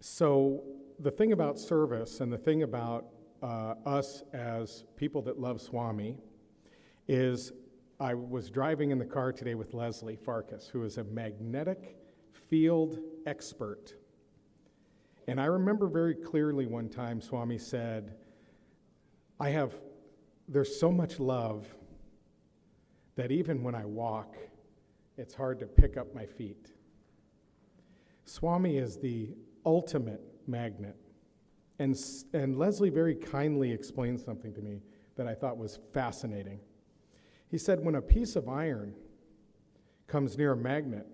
So the thing about service and the thing about us as people that love Swami is I was driving in the car today with Leslie Farkas, who is a magnetic field expert. And I remember very clearly one time Swami said, there's so much love that even when I walk, it's hard to pick up my feet. Swami is the ultimate magnet. And Leslie very kindly explained something to me that I thought was fascinating. He said when a piece of iron comes near a magnet,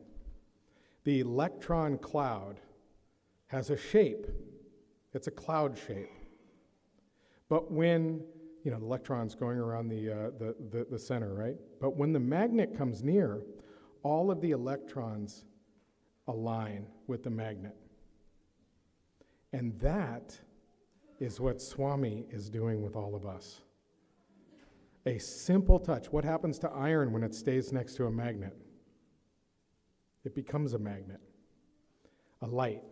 the electron cloud has a shape. It's a cloud shape. But when, the electron's going around the center, right? But when the magnet comes near, all of the electrons align with the magnet. And that is what Swami is doing with all of us. A simple touch. What happens to iron when it stays next to a magnet? It becomes a magnet. A light.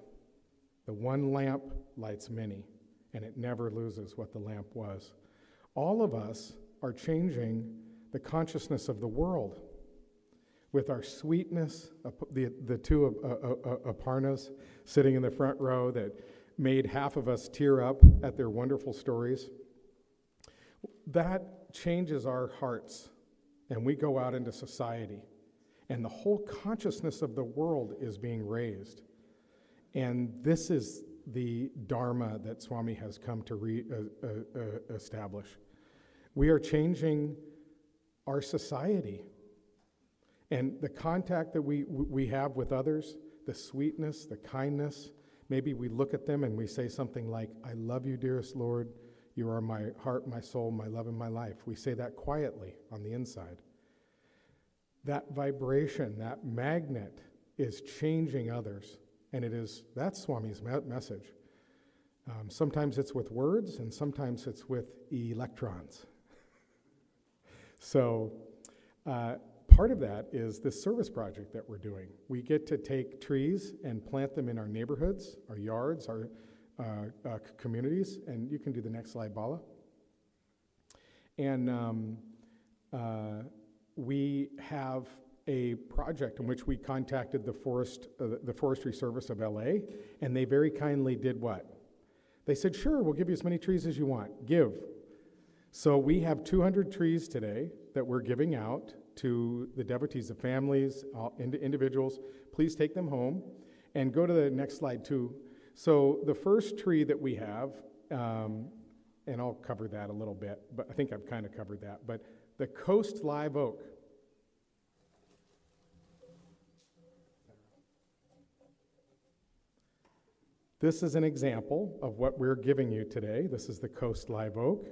The one lamp lights many, and it never loses what the lamp was. All of us are changing the consciousness of the world with our sweetness. The two Aparnas sitting in the front row that made half of us tear up at their wonderful stories. That changes our hearts, and we go out into society, and the whole consciousness of the world is being raised. And this is the Dharma that Swami has come to establish. We are changing our society. And the contact that we have with others, the sweetness, the kindness, maybe we look at them and we say something like, I love you, dearest Lord. You are my heart, my soul, my love, and my life. We say that quietly on the inside. That vibration, that magnet is changing others. And that's Swami's message. Sometimes it's with words, and sometimes it's with electrons. So part of that is this service project that we're doing. We get to take trees and plant them in our neighborhoods, our yards, our communities. And you can do the next slide, Bala. And we have a project in which we contacted the Forestry Service of LA, and they very kindly did what? They said, sure, we'll give you as many trees as you want. Give. So we have 200 trees today that we're giving out to the devotees, the families, individuals. Please take them home. And go to the next slide, too. So the first tree that we have, and I'll cover that a little bit, but I think I've kind of covered that, but the Coast Live Oak. This is an example of what we're giving you today. This is the Coast Live Oak.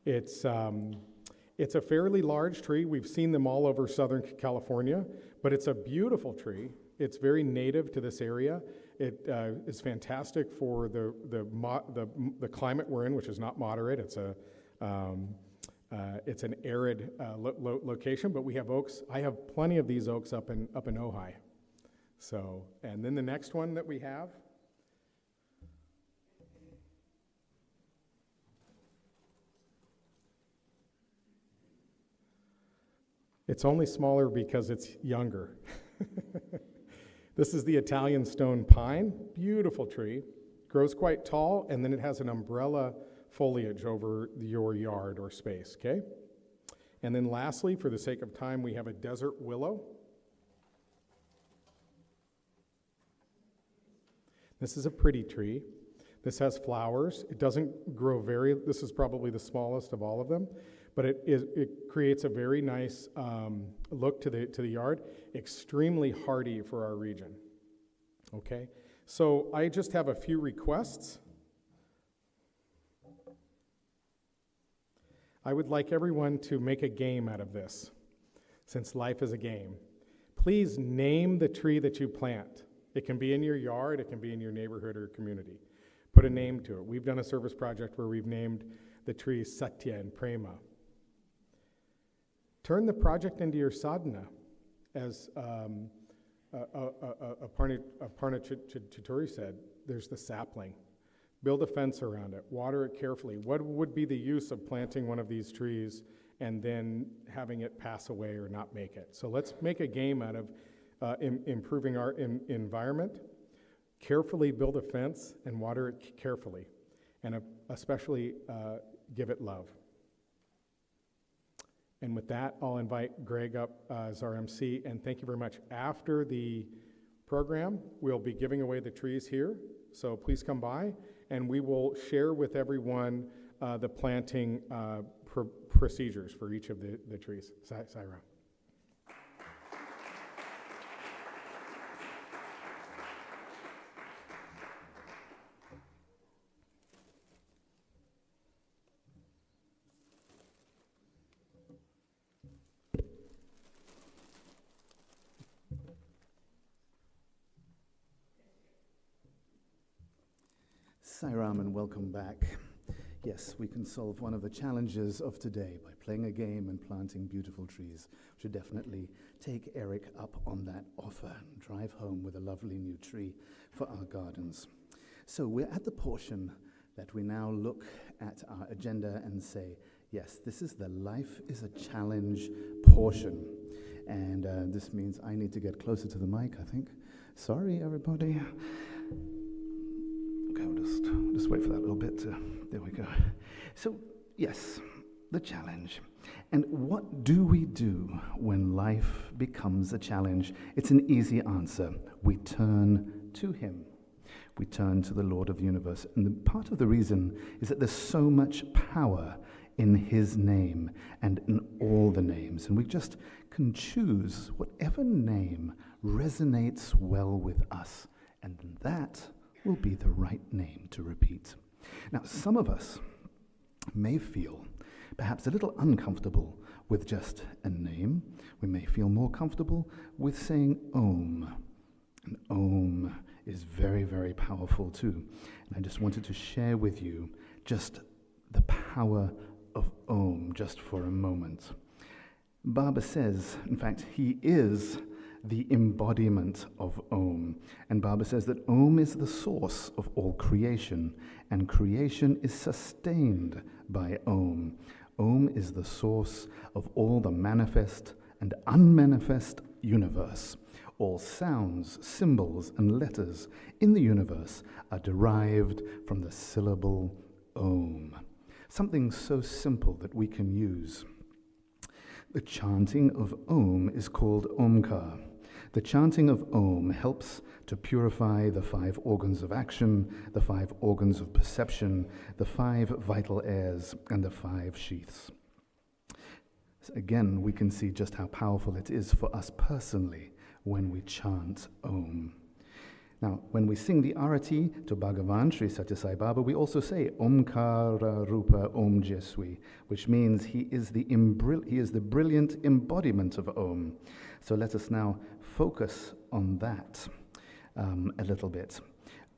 It's a fairly large tree. We've seen them all over Southern California, but it's a beautiful tree. It's very native to this area. It is fantastic for the climate we're in, which is not moderate. It's an arid location, but we have oaks. I have plenty of these oaks up in Ojai. So, and then the next one that we have. It's only smaller because it's younger. This is the Italian stone pine, beautiful tree, grows quite tall, and then it has an umbrella foliage over your yard or space, okay? And then lastly, for the sake of time, we have a desert willow. This is a pretty tree. This has flowers. It doesn't grow this is probably the smallest of all of them, but it creates a very nice look to the yard, extremely hardy for our region. Okay, so I just have a few requests. I would like everyone to make a game out of this, since life is a game. Please name the tree that you plant. It can be in your yard, it can be in your neighborhood or community. Put a name to it. We've done a service project where we've named the trees Sathya and Prema. Turn the project into your sadhana as Aparna Chituri said, there's the sapling. Build a fence around it, water it carefully. What would be the use of planting one of these trees and then having it pass away or not make it? So let's make a game out of improving our environment. Carefully build a fence and water it carefully, and especially give it love. And with that, I'll invite Greg up as our MC, and thank you very much. After the program, we'll be giving away the trees here, so please come by, and we will share with everyone the planting procedures for each of the trees. Saira. Sairam, and welcome back. Yes, we can solve one of the challenges of today by playing a game and planting beautiful trees. We should definitely take Eric up on that offer and drive home with a lovely new tree for our gardens. So we're at the portion that we now look at our agenda and say, yes, this is the Life is a Challenge portion. And this means I need to get closer to the mic, I think. Sorry, everybody. Okay, we'll just wait for that little bit. There we go. So, yes, the challenge. And what do we do when life becomes a challenge? It's an easy answer. We turn to Him. We turn to the Lord of the universe. And part of the reason is that there's so much power in His name and in all the names. And we just can choose whatever name resonates well with us. And that will be the right name to repeat. Now, some of us may feel perhaps a little uncomfortable with just a name. We may feel more comfortable with saying Om. And Om is very, very powerful too. And I just wanted to share with you just the power of Om just for a moment. Baba says, in fact, he is the embodiment of Om. And Baba says that Om is the source of all creation, and creation is sustained by Om. Om is the source of all the manifest and unmanifest universe. All sounds, symbols, and letters in the universe are derived from the syllable Om. Something so simple that we can use. The chanting of Om is called Omkar. The chanting of Om helps to purify the 5 organs of action, the 5 organs of perception, the 5 vital airs, and the 5 sheaths. So again, we can see just how powerful it is for us personally when we chant Om. Now, when we sing the arati to Bhagavan, Sri Sathya Sai Baba, we also say Omkara Rupa Om Jeswi, which means he is the brilliant embodiment of Om. So let us now focus on that a little bit.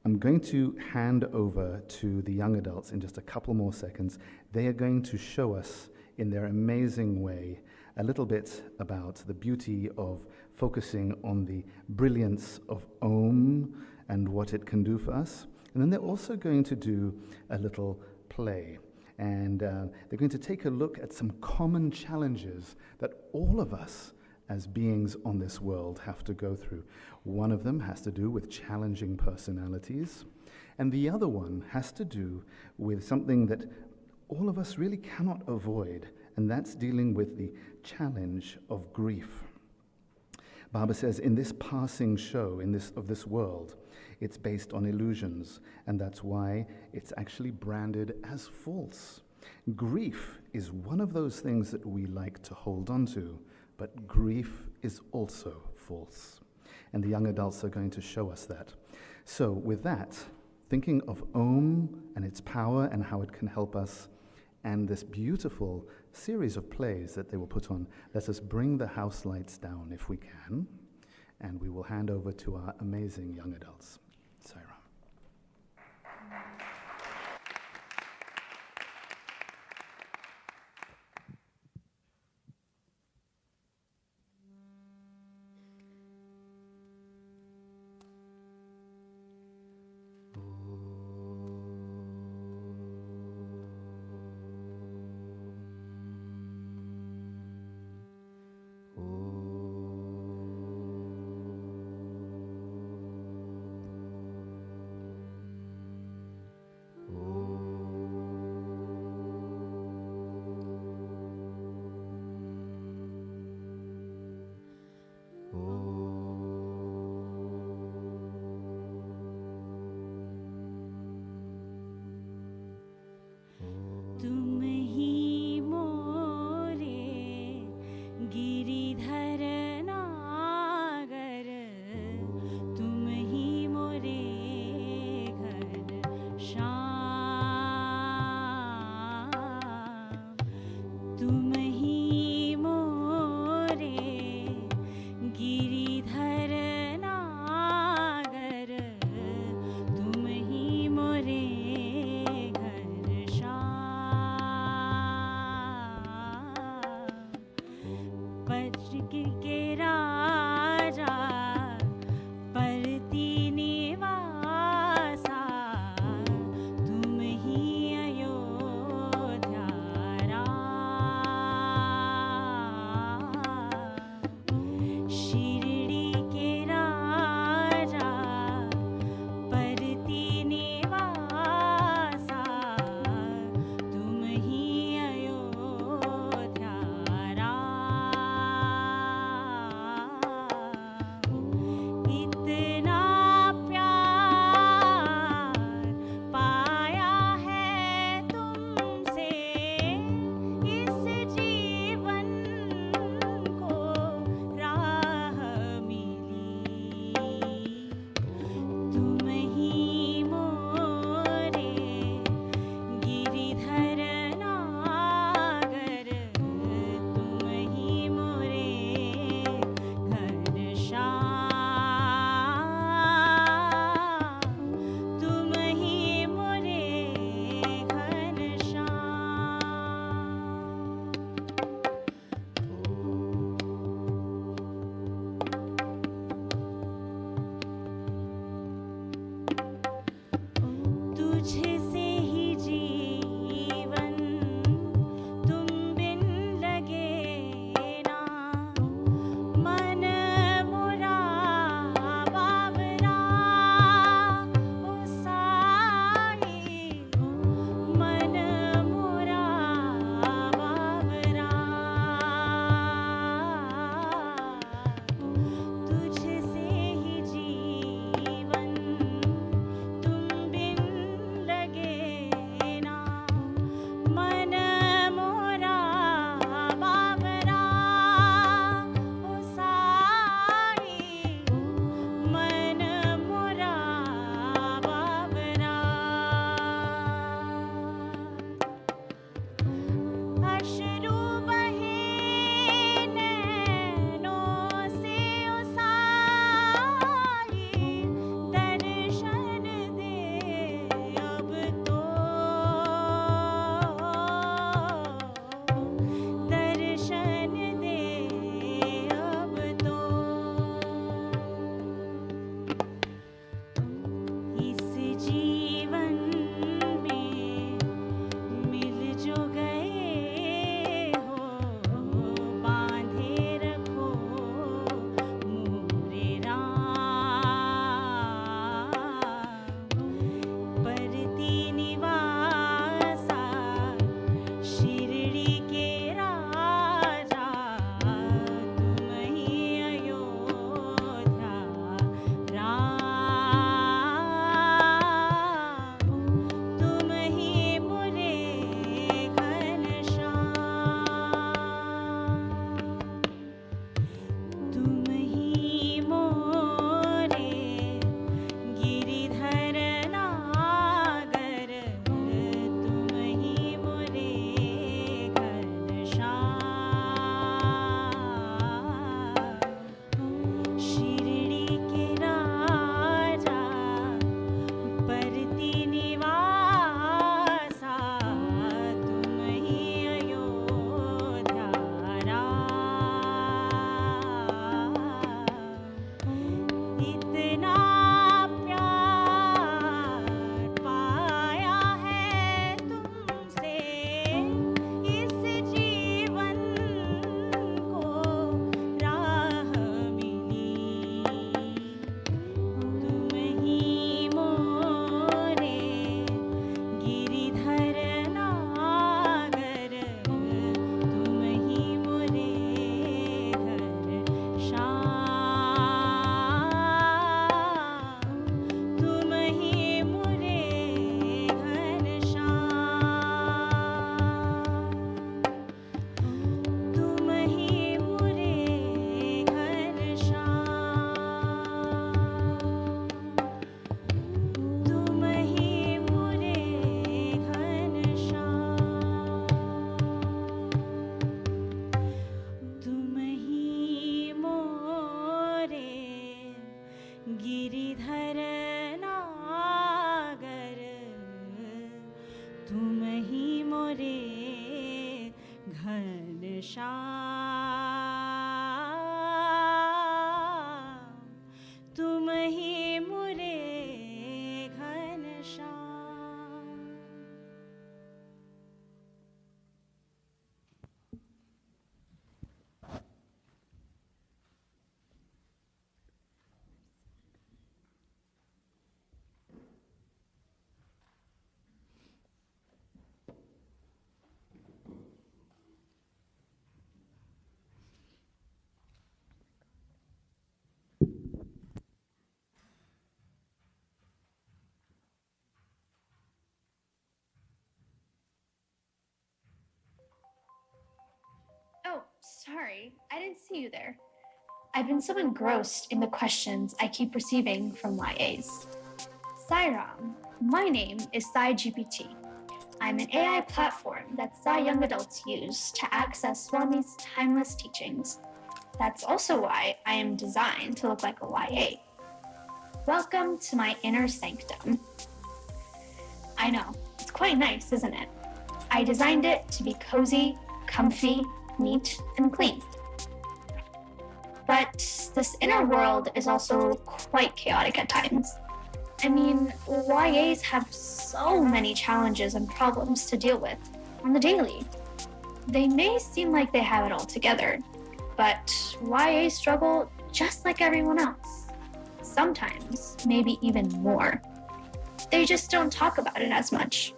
I'm going to hand over to the young adults in just a couple more seconds. They are going to show us in their amazing way a little bit about the beauty of focusing on the brilliance of Om and what it can do for us. And then they're also going to do a little play. And they're going to take a look at some common challenges that all of us as beings on this world have to go through. One of them has to do with challenging personalities, and the other one has to do with something that all of us really cannot avoid, and that's dealing with the challenge of grief. Baba says, in this passing show of this world, it's based on illusions, and that's why it's actually branded as false. Grief is one of those things that we like to hold on to, but grief is also false. And the young adults are going to show us that. So with that, thinking of Om and its power and how it can help us, and this beautiful series of plays that they will put on, let us bring the house lights down if we can, and we will hand over to our amazing young adults. Saira. Shyam तुम ही मुरे Ghanshyam. Oh, sorry. I didn't see you there. I've been so engrossed in the questions I keep receiving from YAs. Sairam, my name is SciGPT. I'm an AI platform that Sci young adults use to access Swami's timeless teachings. That's also why I am designed to look like a YA. Welcome to my inner sanctum. I know, it's quite nice, isn't it? I designed it to be cozy, comfy, neat, and clean. But this inner world is also quite chaotic at times. I mean, YAs have so many challenges and problems to deal with on the daily. They may seem like they have it all together, but YAs struggle just like everyone else. Sometimes, maybe even more. They just don't talk about it as much.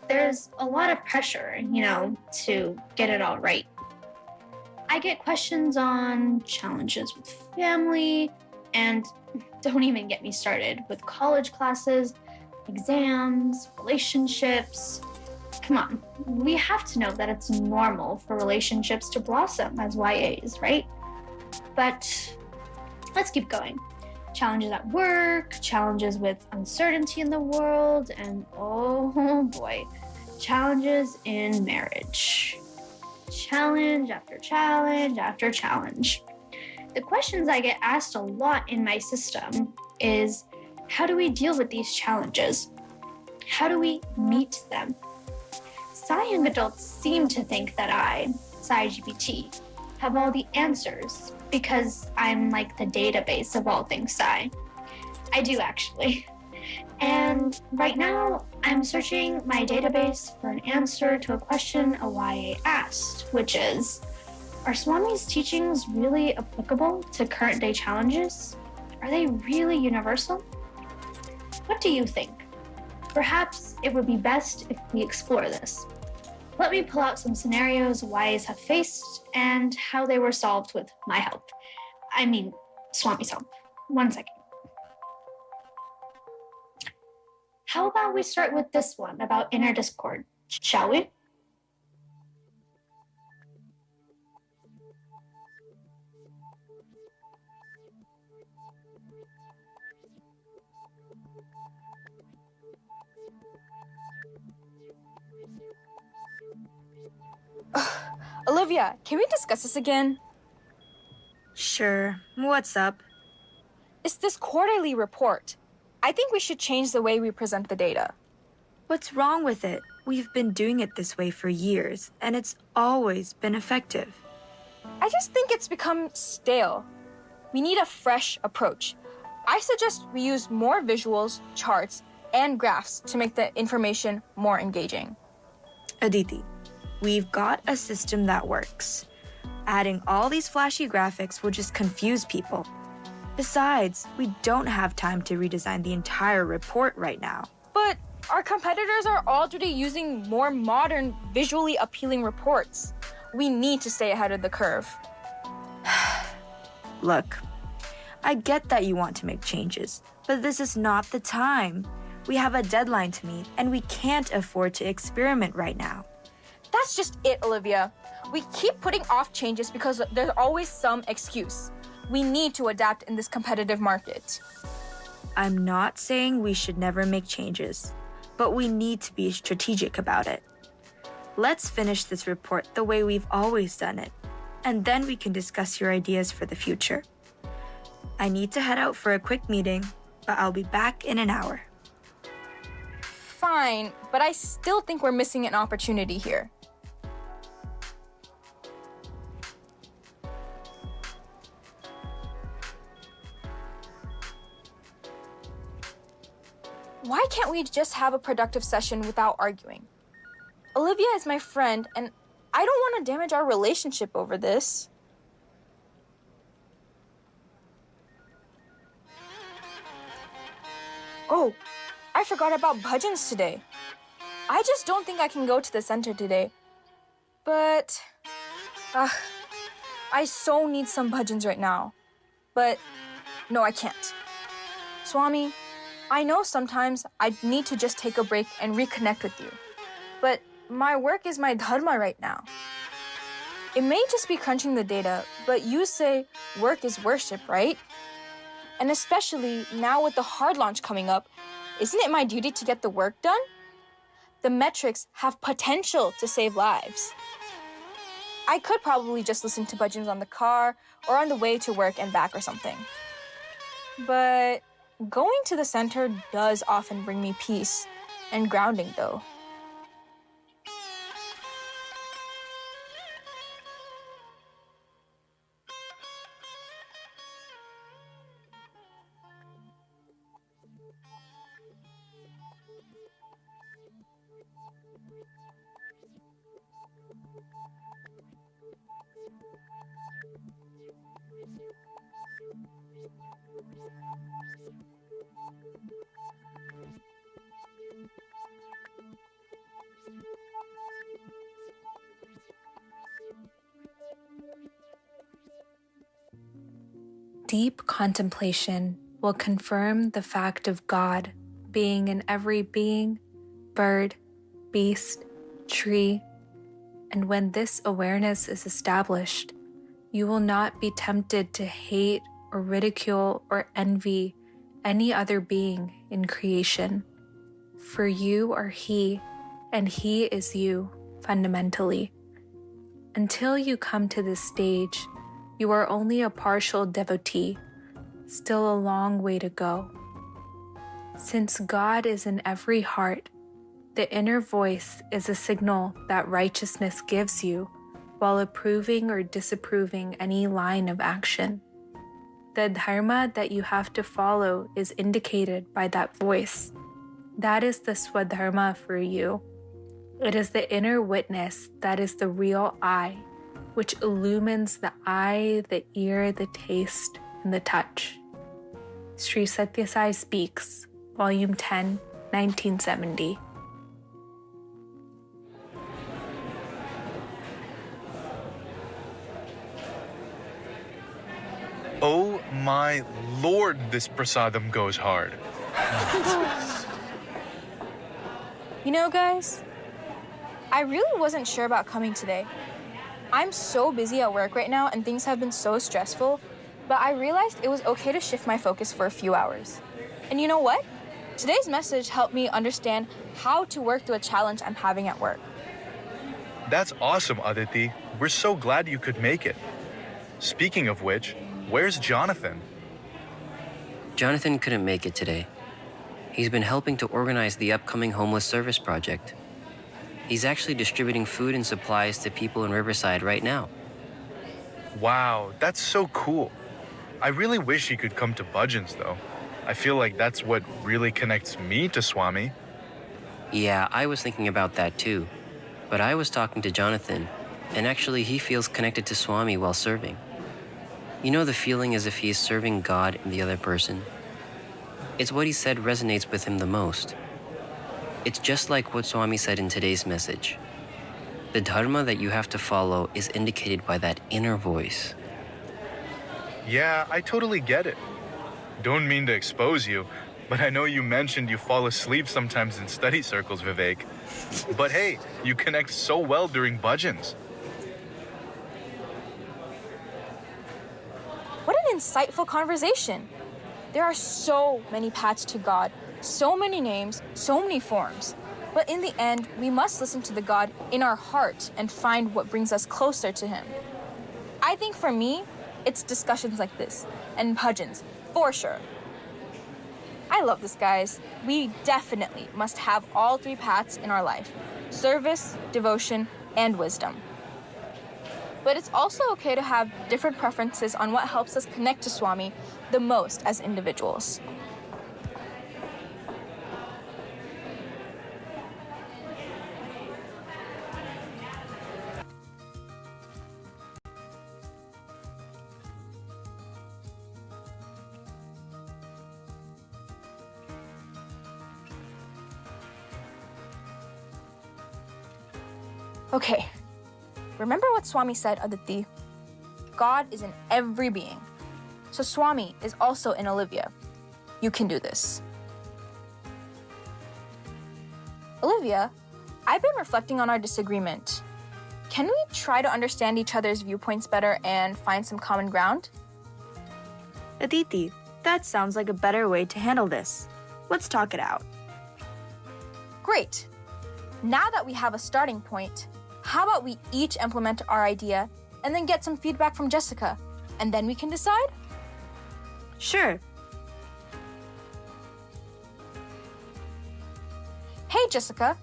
There's a lot of pressure, to get it all right. I get questions on challenges with family, and don't even get me started with college classes, exams, relationships. Come on, we have to know that it's normal for relationships to blossom as YAs, right? But let's keep going. Challenges at work, challenges with uncertainty in the world, and oh boy, challenges in marriage. Challenge after challenge after challenge. The questions I get asked a lot in my system is, how do we deal with these challenges? How do we meet them? Sci young adults seem to think that I, SciGPT, have all the answers because I'm like the database of all things Sci. I do actually. And right now, I'm searching my database for an answer to a question a YA asked, which is, are Swami's teachings really applicable to current day challenges? Are they really universal? What do you think? Perhaps it would be best if we explore this. Let me pull out some scenarios YAs have faced and how they were solved with my help. I mean, Swami's help. 1 second. How about we start with this one about inner discord, shall we? Olivia, can we discuss this again? Sure. What's up? It's this quarterly report. I think we should change the way we present the data. What's wrong with it? We've been doing it this way for years, and it's always been effective. I just think it's become stale. We need a fresh approach. I suggest we use more visuals, charts, and graphs to make the information more engaging. Aditi, we've got a system that works. Adding all these flashy graphics will just confuse people. Besides, we don't have time to redesign the entire report right now. But our competitors are already using more modern, visually appealing reports. We need to stay ahead of the curve. Look, I get that you want to make changes, but this is not the time. We have a deadline to meet, and we can't afford to experiment right now. That's just it, Olivia. We keep putting off changes because there's always some excuse. We need to adapt in this competitive market. I'm not saying we should never make changes, but we need to be strategic about it. Let's finish this report the way we've always done it, and then we can discuss your ideas for the future. I need to head out for a quick meeting, but I'll be back in an hour. Fine, but I still think we're missing an opportunity here. Why can't we just have a productive session without arguing? Olivia is my friend, and I don't want to damage our relationship over this. Oh, I forgot about bhajans today. I just don't think I can go to the center today. But, I so need some bhajans right now. But, no, I can't. Swami, I know sometimes I need to just take a break and reconnect with you. But my work is my dharma right now. It may just be crunching the data, but you say work is worship, right? And especially now with the hard launch coming up, isn't it my duty to get the work done? The metrics have potential to save lives. I could probably just listen to bhajans on the car or on the way to work and back or something. But going to the center does often bring me peace and grounding, though. Deep contemplation will confirm the fact of God being in every being, bird, beast, tree, and when this awareness is established, you will not be tempted to hate or ridicule or envy any other being in creation. For you are He, and He is you, fundamentally. Until you come to this stage, you are only a partial devotee, still a long way to go. Since God is in every heart, the inner voice is a signal that righteousness gives you while approving or disapproving any line of action. The dharma that you have to follow is indicated by that voice. That is the swadharma for you. It is the inner witness that is the real I, which illumines the eye, the ear, the taste, and the touch. Sri Sathya Sai Speaks, Volume 10, 1970. Oh my lord, this prasadam goes hard. You know, guys, I really wasn't sure about coming today. I'm so busy at work right now and things have been so stressful, but I realized it was okay to shift my focus for a few hours. And you know what? Today's message helped me understand how to work through a challenge I'm having at work. That's awesome, Aditi. We're so glad you could make it. Speaking of which, where's Jonathan? Jonathan couldn't make it today. He's been helping to organize the upcoming homeless service project. He's actually distributing food and supplies to people in Riverside right now. Wow, that's so cool. I really wish he could come to bhajans, though. I feel like that's what really connects me to Swami. Yeah, I was thinking about that too. But I was talking to Jonathan, and actually he feels connected to Swami while serving. You know the feeling as if he is serving God and the other person? It's what he said resonates with him the most. It's just like what Swami said in today's message. The dharma that you have to follow is indicated by that inner voice. Yeah, I totally get it. Don't mean to expose you, but I know you mentioned you fall asleep sometimes in study circles, Vivek. But hey, you connect so well during bhajans. What an insightful conversation. There are so many paths to God, so many names, so many forms. But in the end, we must listen to the God in our heart and find what brings us closer to Him. I think for me, it's discussions like this and bhajans, for sure. I love this, guys. We definitely must have all three paths in our life: service, devotion, and wisdom. But it's also okay to have different preferences on what helps us connect to Swami the most as individuals. Okay, remember what Swami said, Aditi? God is in every being. So Swami is also in Olivia. You can do this. Olivia, I've been reflecting on our disagreement. Can we try to understand each other's viewpoints better and find some common ground? Aditi, that sounds like a better way to handle this. Let's talk it out. Great. Now that we have a starting point, how about we each implement our idea and then get some feedback from Jessica, and then we can decide? Sure. Hey, Jessica.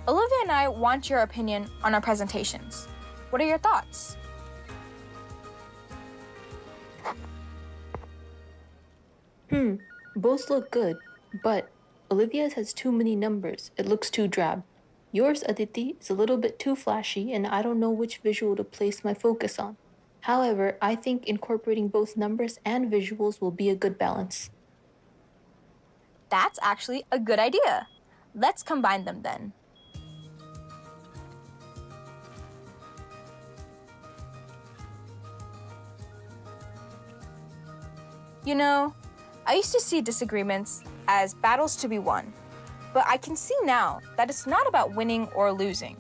Olivia and I want your opinion on our presentations. What are your thoughts? Both look good, but Olivia's has too many numbers. It looks too drab. Yours, Aditi, is a little bit too flashy, and I don't know which visual to place my focus on. However, I think incorporating both numbers and visuals will be a good balance. That's actually a good idea. Let's combine them then. You know, I used to see disagreements as battles to be won, but I can see now that it's not about winning or losing.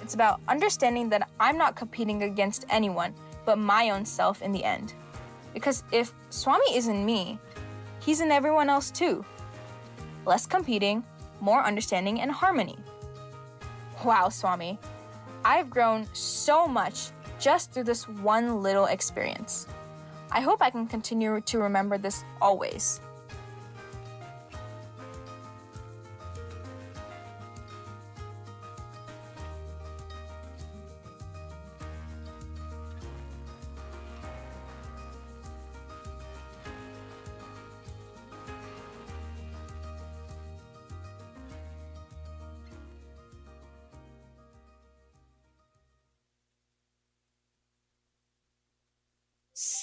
It's about understanding that I'm not competing against anyone but my own self in the end. Because if Swami isn't me, he's in everyone else too. Less competing, more understanding and harmony. Wow, Swami, I've grown so much just through this one little experience. I hope I can continue to remember this always.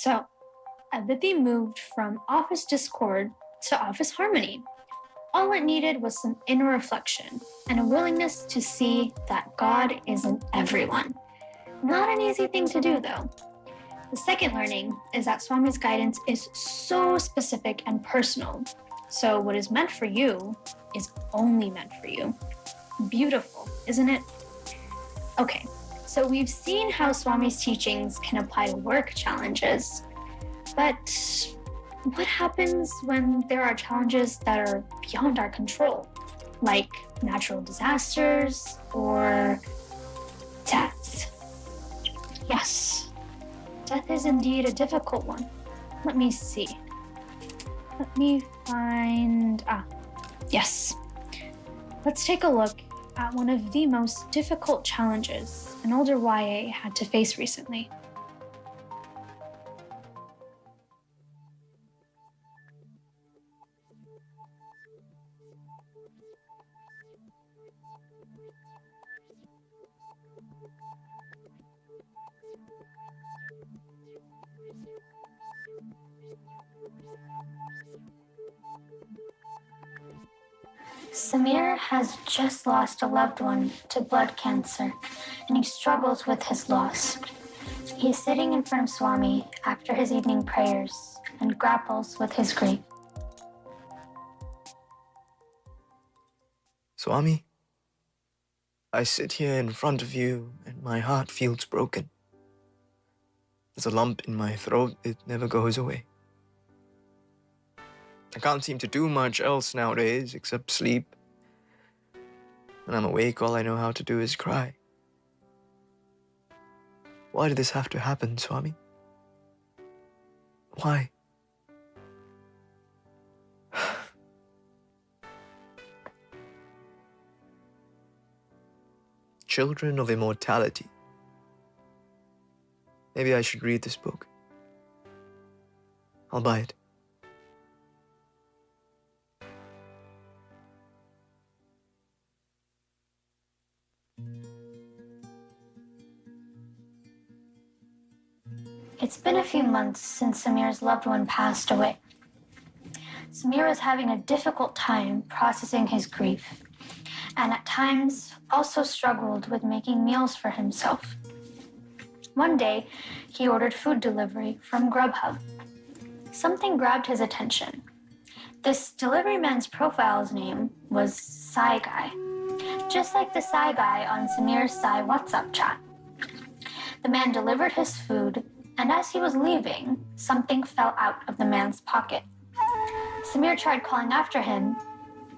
So, Aditi moved from office discord to office harmony. All it needed was some inner reflection and a willingness to see that God is in everyone. Not an easy thing to do, though. The second learning is that Swami's guidance is so specific and personal. So, what is meant for you is only meant for you. Beautiful, isn't it? Okay, so we've seen how Swami's teachings can apply to work challenges. But what happens when there are challenges that are beyond our control, like natural disasters or death? Yes, death is indeed a difficult one. Let me see. Let me find... yes. Let's take a look at one of the most difficult challenges an older YA had to face recently. Samir has just lost a loved one to blood cancer, and he struggles with his loss. He is sitting in front of Swami after his evening prayers and grapples with his grief. Swami, I sit here in front of you and my heart feels broken. There's a lump in my throat, it never goes away. I can't seem to do much else nowadays except sleep. When I'm awake, all I know how to do is cry. Why did this have to happen, Swami? Why? Children of Immortality. Maybe I should read this book. I'll buy it. It's been a few months since Samir's loved one passed away. Samir is having a difficult time processing his grief, and at times also struggled with making meals for himself. One day, he ordered food delivery from Grubhub. Something grabbed his attention. This delivery man's profile's name was Psy Guy, just like the Psy Guy on Samir's Psy WhatsApp chat. The man delivered his food, and as he was leaving, something fell out of the man's pocket. Samir tried calling after him,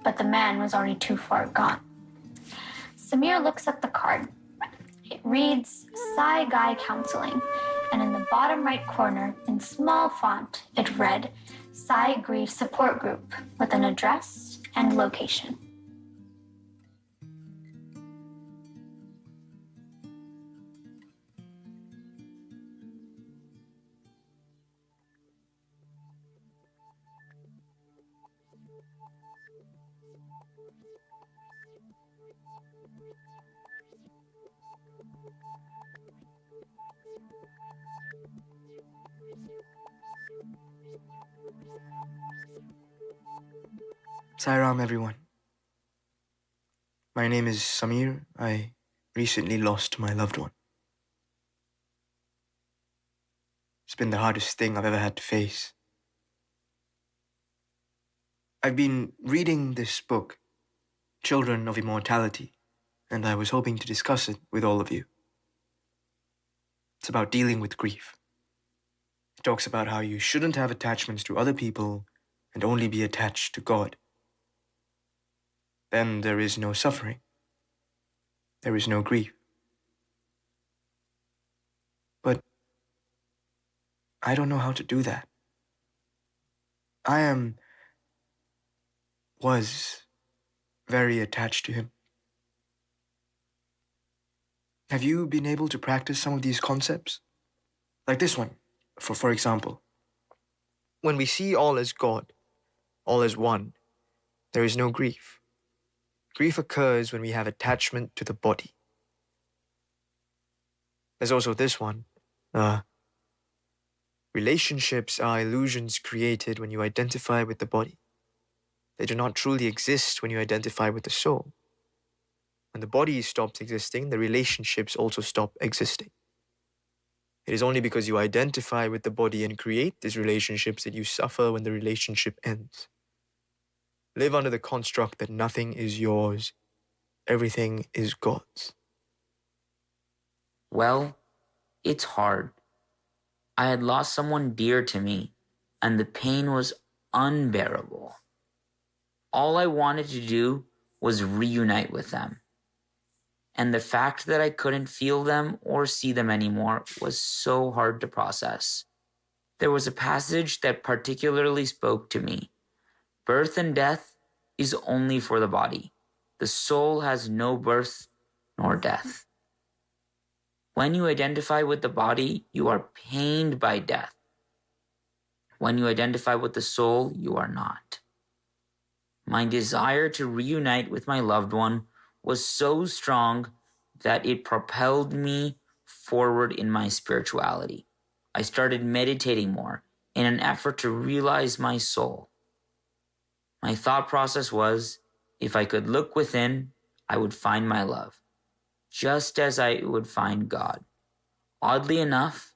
but the man was already too far gone. Samir looks at the card. It reads Psy Guy Counseling, and in the bottom right corner, in small font, it read Psy Grief Support Group with an address and location. Sairam, everyone. My name is Samir. I recently lost my loved one. It's been the hardest thing I've ever had to face. I've been reading this book, Children of Immortality, and I was hoping to discuss it with all of you. It's about dealing with grief. It talks about how you shouldn't have attachments to other people and only be attached to God. Then there is no suffering. There is no grief. But I don't know how to do that. I was very attached to him. Have you been able to practice some of these concepts? Like this one, for example. When we see all as God, all as one, there is no grief. Grief occurs when we have attachment to the body. There's also this one. Relationships are illusions created when you identify with the body. They do not truly exist when you identify with the soul. When the body stops existing, the relationships also stop existing. It is only because you identify with the body and create these relationships that you suffer when the relationship ends. Live under the construct that nothing is yours, everything is God's. Well, it's hard. I had lost someone dear to me, and the pain was unbearable. All I wanted to do was reunite with them. And the fact that I couldn't feel them or see them anymore was so hard to process. There was a passage that particularly spoke to me. Birth and death is only for the body. The soul has no birth nor death. When you identify with the body, you are pained by death. When you identify with the soul, you are not. My desire to reunite with my loved one was so strong that it propelled me forward in my spirituality. I started meditating more in an effort to realize my soul. My thought process was, if I could look within, I would find my love, just as I would find God. Oddly enough,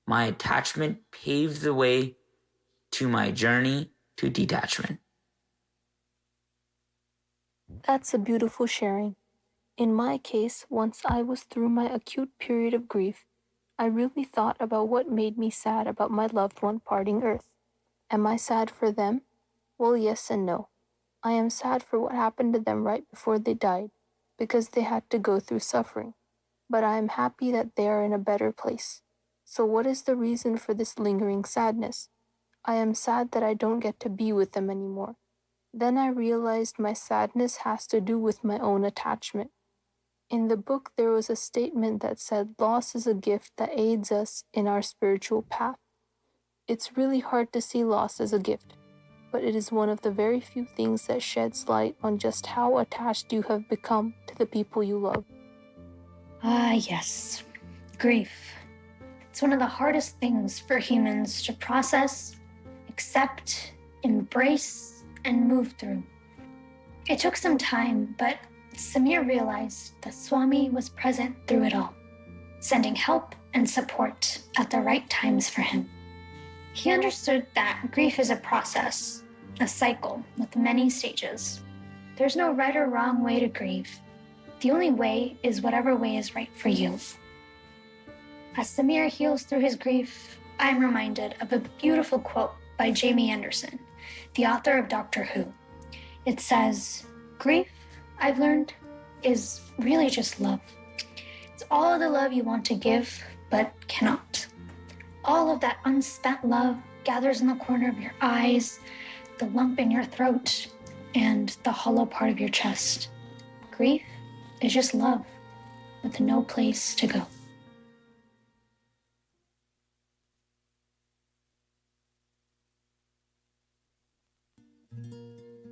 my attachment paved the way to my journey to detachment. That's a beautiful sharing. In my case, once I was through my acute period of grief, I really thought about what made me sad about my loved one parting earth. Am I sad for them? Well, yes and no. I am sad for what happened to them right before they died, because they had to go through suffering. But I am happy that they are in a better place. So what is the reason for this lingering sadness? I am sad that I don't get to be with them anymore. Then I realized my sadness has to do with my own attachment. In the book, there was a statement that said loss is a gift that aids us in our spiritual path. It's really hard to see loss as a gift, but it is one of the very few things that sheds light on just how attached you have become to the people you love. Ah, yes. Grief. It's one of the hardest things for humans to process, accept, embrace, and move through. It took some time, but Samir realized that Swami was present through it all, sending help and support at the right times for him. He understood that grief is a process, a cycle with many stages. There's no right or wrong way to grieve. The only way is whatever way is right for you. As Samir heals through his grief, I'm reminded of a beautiful quote by Jamie Anderson, the author of Doctor Who. It says, "Grief, I've learned, is really just love. It's all of the love you want to give, but cannot. All of that unspent love gathers in the corner of your eyes, the lump in your throat, and the hollow part of your chest. Grief is just love with no place to go."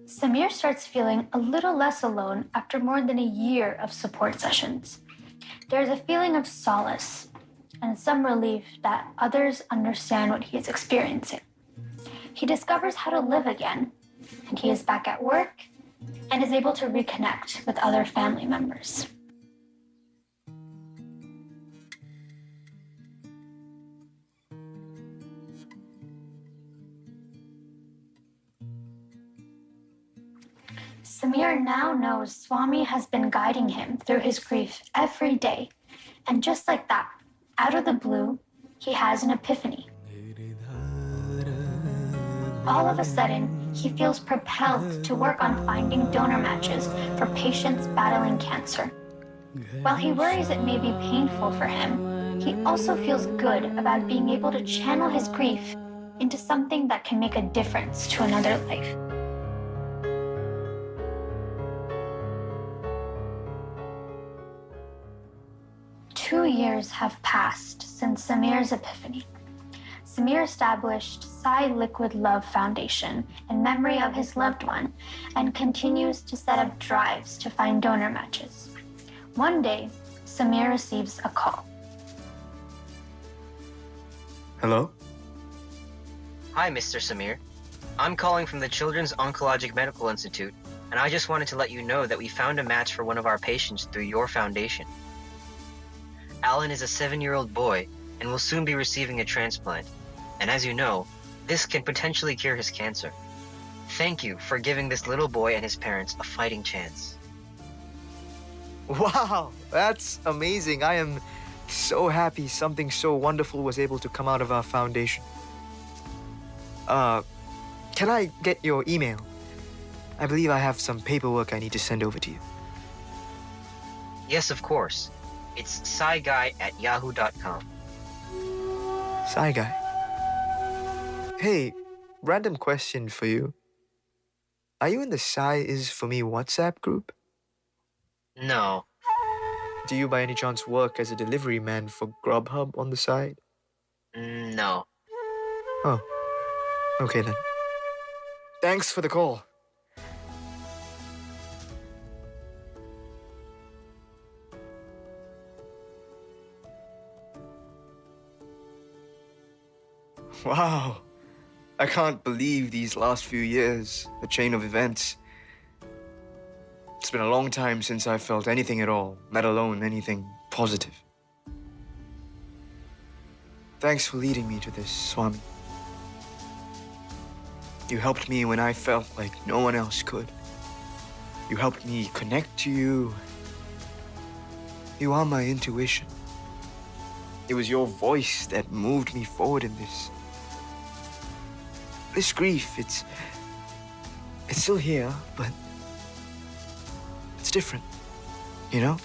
Samir starts feeling a little less alone after more than a year of support sessions. There's a feeling of solace and some relief that others understand what he is experiencing. He discovers how to live again, and he is back at work and is able to reconnect with other family members. Samir now knows Swami has been guiding him through his grief every day. And just like that, out of the blue, he has an epiphany. All of a sudden, he feels propelled to work on finding donor matches for patients battling cancer. While he worries it may be painful for him, he also feels good about being able to channel his grief into something that can make a difference to another life. Two years have passed since Samir's epiphany. Samir established Sai Liquid Love Foundation in memory of his loved one and continues to set up drives to find donor matches. One day, Samir receives a call. Hello? Hi, Mr. Samir. I'm calling from the Children's Oncologic Medical Institute, and I just wanted to let you know that we found a match for one of our patients through your foundation. Alan is a 7-year-old boy and will soon be receiving a transplant. And as you know, this can potentially cure his cancer. Thank you for giving this little boy and his parents a fighting chance. Wow, that's amazing. I am so happy something so wonderful was able to come out of our foundation. Can I get your email? I believe I have some paperwork I need to send over to you. Yes, of course. It's saiguy@yahoo.com. Sai guy. Hey, random question for you. Are you in the Sai is for me WhatsApp group? No. Do you by any chance work as a delivery man for Grubhub on the side? No. Oh. Okay then. Thanks for the call. Wow. I can't believe these last few years, the chain of events. It's been a long time since I felt anything at all, let alone anything positive. Thanks for leading me to this, Swami. You helped me when I felt like no one else could. You helped me connect to you. You are my intuition. It was your voice that moved me forward in this. This grief, it's still here, but it's different, you know?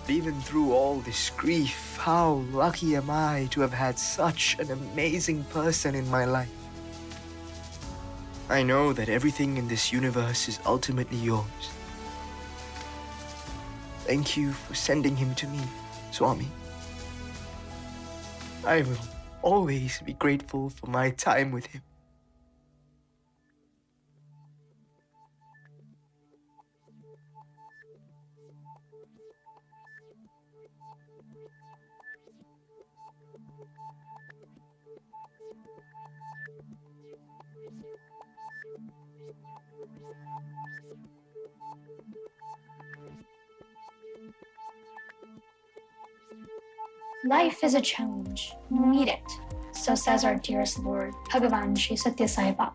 Even through all this grief, how lucky am I to have had such an amazing person in my life. I know that everything in this universe is ultimately yours. Thank you for sending him to me, Swami. I will always be grateful for my time with him. Life is a challenge. Meet it. So says our dearest Lord, Bhagavan Sri Sathya Sai Baba.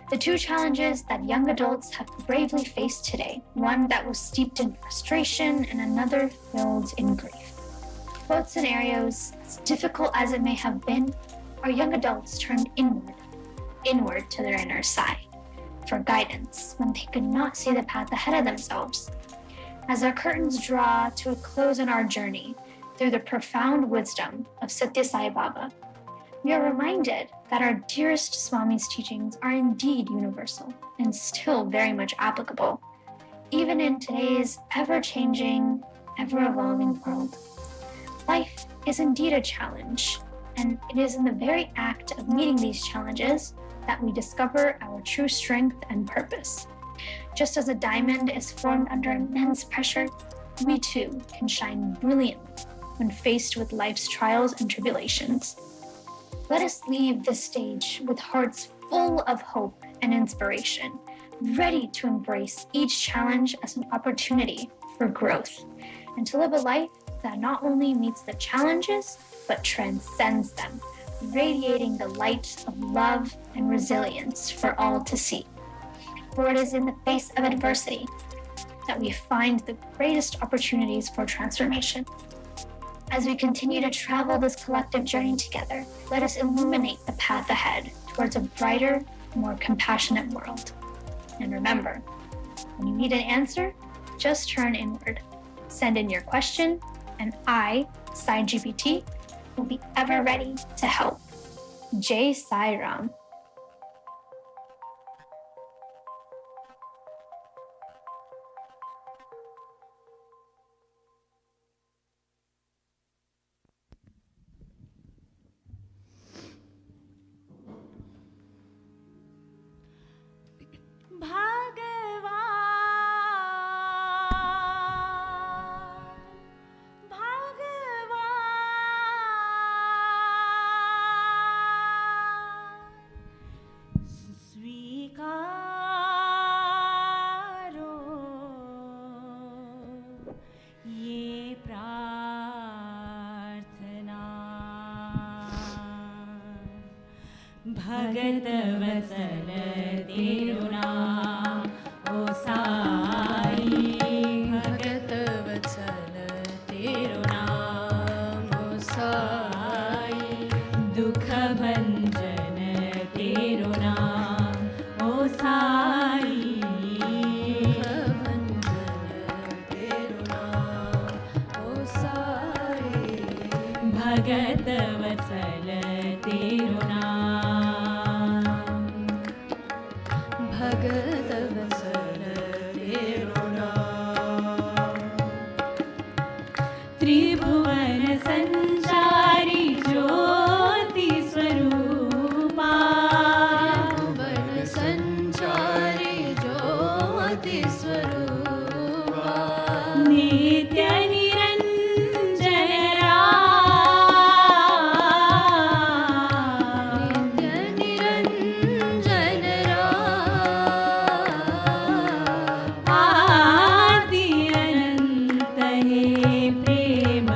The two challenges that young adults have bravely faced today, one that was steeped in frustration and another filled in grief. Both scenarios, as difficult as it may have been, our young adults turned inward to their inner side, for guidance when they could not see the path ahead of themselves. As our curtains draw to a close in our journey, through the profound wisdom of Sathya Sai Baba, we are reminded that our dearest Swami's teachings are indeed universal and still very much applicable, even in today's ever-changing, ever-evolving world. Life is indeed a challenge, and it is in the very act of meeting these challenges that we discover our true strength and purpose. Just as a diamond is formed under immense pressure, we too can shine brilliantly when faced with life's trials and tribulations. Let us leave this stage with hearts full of hope and inspiration, ready to embrace each challenge as an opportunity for growth, and to live a life that not only meets the challenges, but transcends them, radiating the light of love and resilience for all to see. For it is in the face of adversity that we find the greatest opportunities for transformation. As we continue to travel this collective journey together, let us illuminate the path ahead towards a brighter, more compassionate world. And remember, when you need an answer, just turn inward. Send in your question, and I, Sai GPT, will be ever ready to help. Jai Sai Ram. भगत वत्सल तेरुना ओ साई भगत वत्सल तेरुना ओ साई दुख भंजन तेरुना ओ साई दुख भंजन तेरुना ओ साई भगत वत्सल तेरुना भगत वत्सल तेरुना त्रिभुवन संचारी ज्योति स्वरूपा त्रिभुवन संचारी ज्योति स्वरूपा नित्य निरंजन आदि अनंत हे प्रेम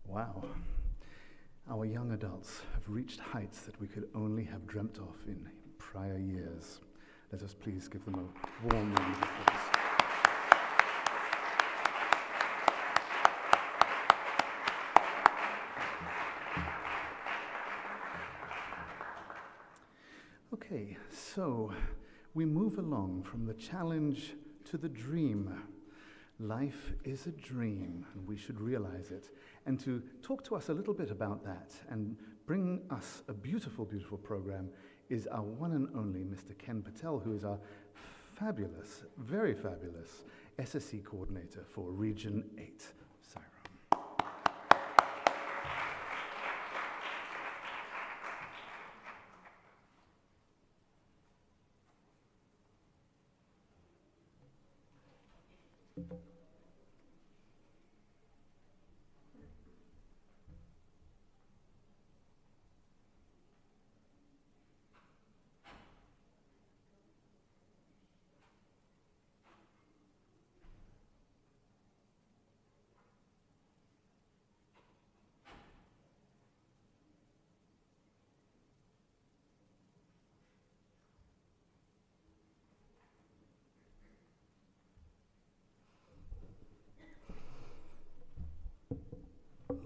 Wow. Our young adults have reached heights that we could only have dreamt of in prior years. Let us please give them a warm round of applause. Okay, so we move along from the challenge to the dream. Life is a dream, and we should realize it. And to talk to us a little bit about that and bring us a beautiful, beautiful program is our one and only Mr. Ken Patel, who is our fabulous, very fabulous SSE coordinator for Region 8. Saira.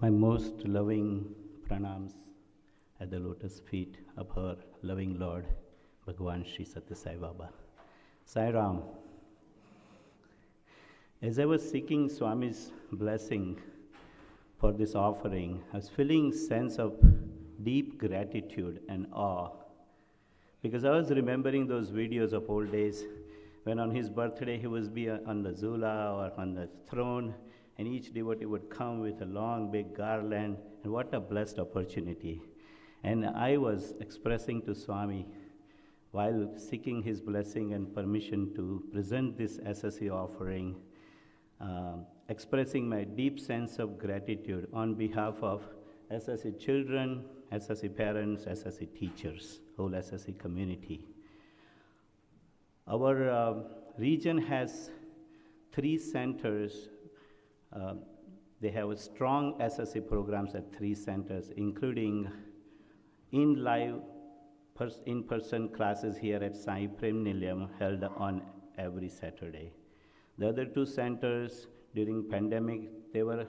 My most loving pranams at the lotus feet of her loving Lord, Bhagavan Sri Sathya Sai Baba. Sai Ram. As I was seeking Swami's blessing for this offering, I was feeling sense of deep gratitude and awe, because I was remembering those videos of old days when on his birthday he was be on the zula or on the throne, and each devotee would come with a long big garland, and what a blessed opportunity. And I was expressing to Swami, while seeking his blessing and permission to present this SSE offering, expressing my deep sense of gratitude on behalf of SSE children, SSE parents, SSE teachers, whole SSE community. Our region has 3 centers. They have a strong SSC programs at 3 centers, including in-person classes here at Sai Prema Nilayam held on every Saturday. The other 2 centers during pandemic, they were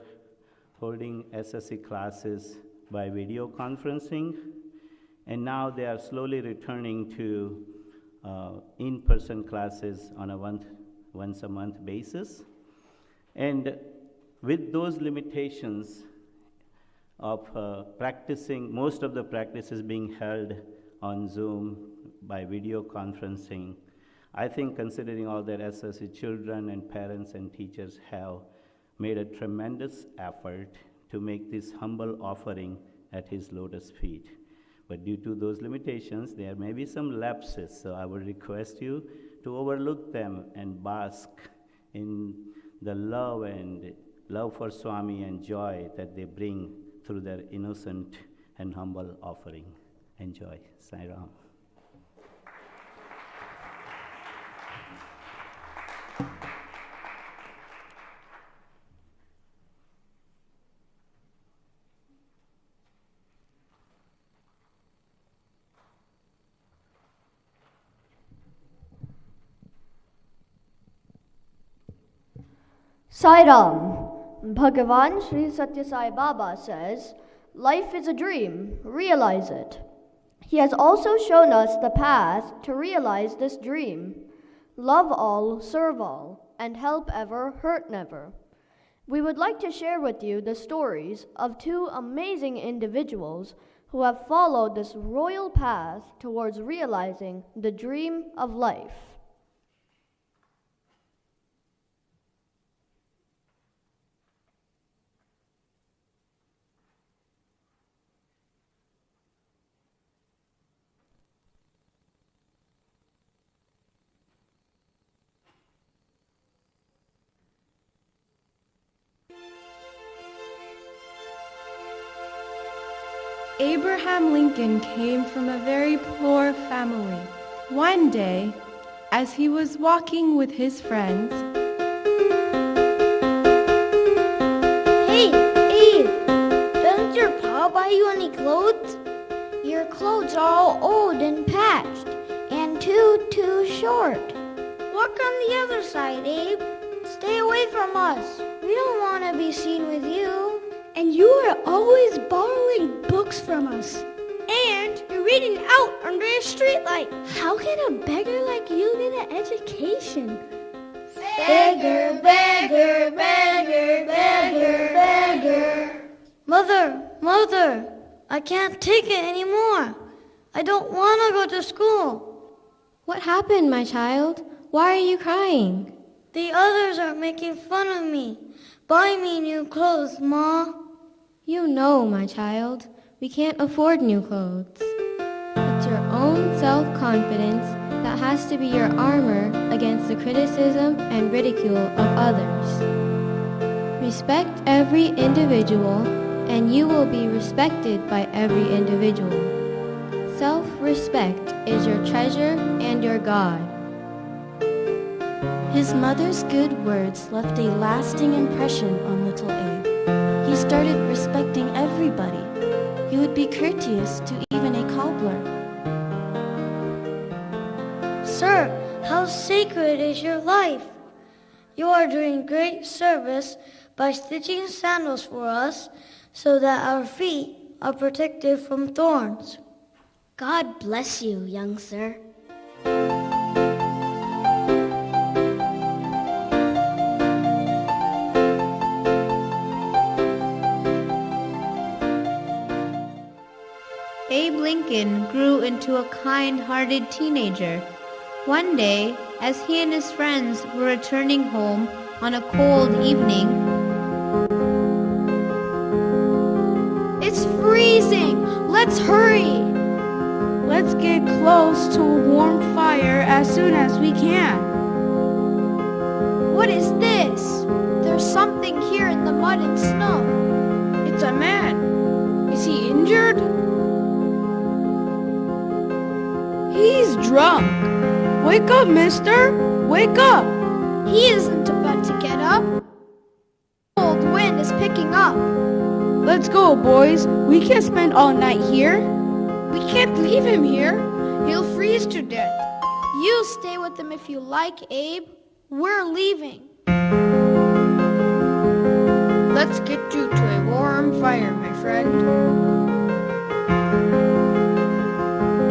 holding SSC classes by video conferencing, and now they are slowly returning to in-person classes on a once a month basis. And with those limitations of practicing, most of the practices being held on Zoom by video conferencing, I think considering all that SSC children and parents and teachers have made a tremendous effort to make this humble offering at his lotus feet. But due to those limitations, there may be some lapses, so I would request you to overlook them and bask in the love for Swami and joy that they bring through their innocent and humble offering. Enjoy. Sai Ram. Sai Ram. Bhagavan Sri Sathya Sai Baba says, life is a dream, realize it. He has also shown us the path to realize this dream. Love all, serve all, and help ever, hurt never. We would like to share with you the stories of 2 amazing individuals who have followed this royal path towards realizing the dream of life. Abraham Lincoln came from a very poor family. One day, as he was walking with his friends, Hey, Abe, doesn't your pa buy you any clothes? Your clothes are all old and patched, and too short. Walk on the other side, Abe. Stay away from us. We don't want to be seen with you. And you are always borrowing books from us. And you're reading out under a streetlight. How can a beggar like you get an education? Beggar, beggar, beggar, beggar, beggar. Mother, I can't take it anymore. I don't want to go to school. "What happened, my child? Why are you crying?" The others are making fun of me. Buy me new clothes, Ma. You know, my child, we can't afford new clothes. It's your own self-confidence that has to be your armor against the criticism and ridicule of others. Respect every individual, and you will be respected by every individual. Self-respect is your treasure and your God. His mother's good words left a lasting impression on little Abe. He started respecting everybody. He would be courteous to even a cobbler. Sir, how sacred is your life. You are doing great service by stitching sandals for us so that our feet are protected from thorns. God bless you, young sir. Abe Lincoln grew into a kind-hearted teenager. One day, as he and his friends were returning home on a cold evening, It's freezing! Let's hurry! Let's get close to a warm fire as soon as we can. What is this? There's something here in the mud and snow. It's a man. Is he injured? He's drunk. Wake up, mister. Wake up! He isn't about to get up. Cold wind is picking up. Let's go, boys. We can't spend all night here. We can't leave him here. He'll freeze to death. You stay with them if you like, Abe. We're leaving. Let's get you to a warm fire, my friend.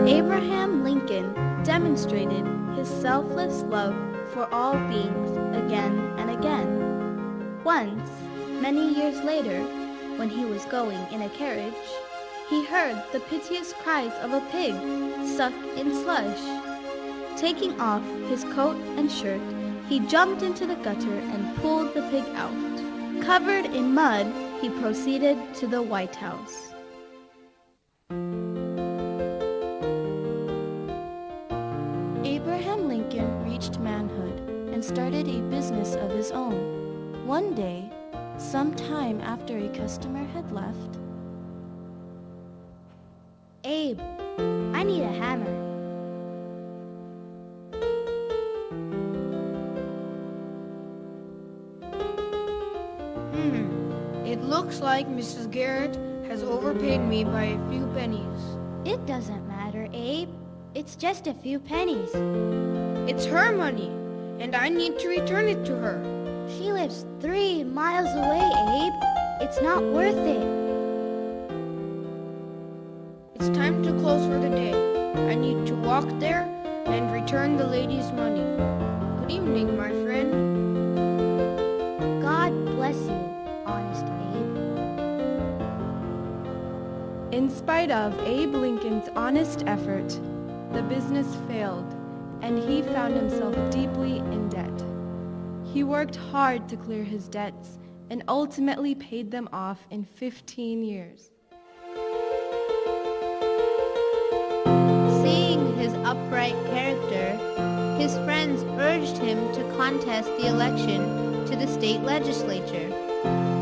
Abraham Lincoln demonstrated his selfless love for all beings again and again. Once, many years later, when he was going in a carriage, he heard the piteous cries of a pig stuck in slush. Taking off his coat and shirt, he jumped into the gutter and pulled the pig out. Covered in mud, he proceeded to the White House. Abraham Lincoln reached manhood and started a business of his own. One day, some time after a customer had left, Abe, I need a hammer. It looks like Mrs. Garrett has overpaid me by a few pennies. It doesn't matter, Abe. It's just a few pennies. It's her money, and I need to return it to her. She lives 3 miles away, Abe. It's not worth it. It's time to close for the day. I need to walk there and return the lady's money. Good evening, my friend. God bless you, honest Abe. In spite of Abe Lincoln's honest effort, the business failed, and he found himself deeply in debt. He worked hard to clear his debts and ultimately paid them off in 15 years. Seeing his upright character, his friends urged him to contest the election to the state legislature.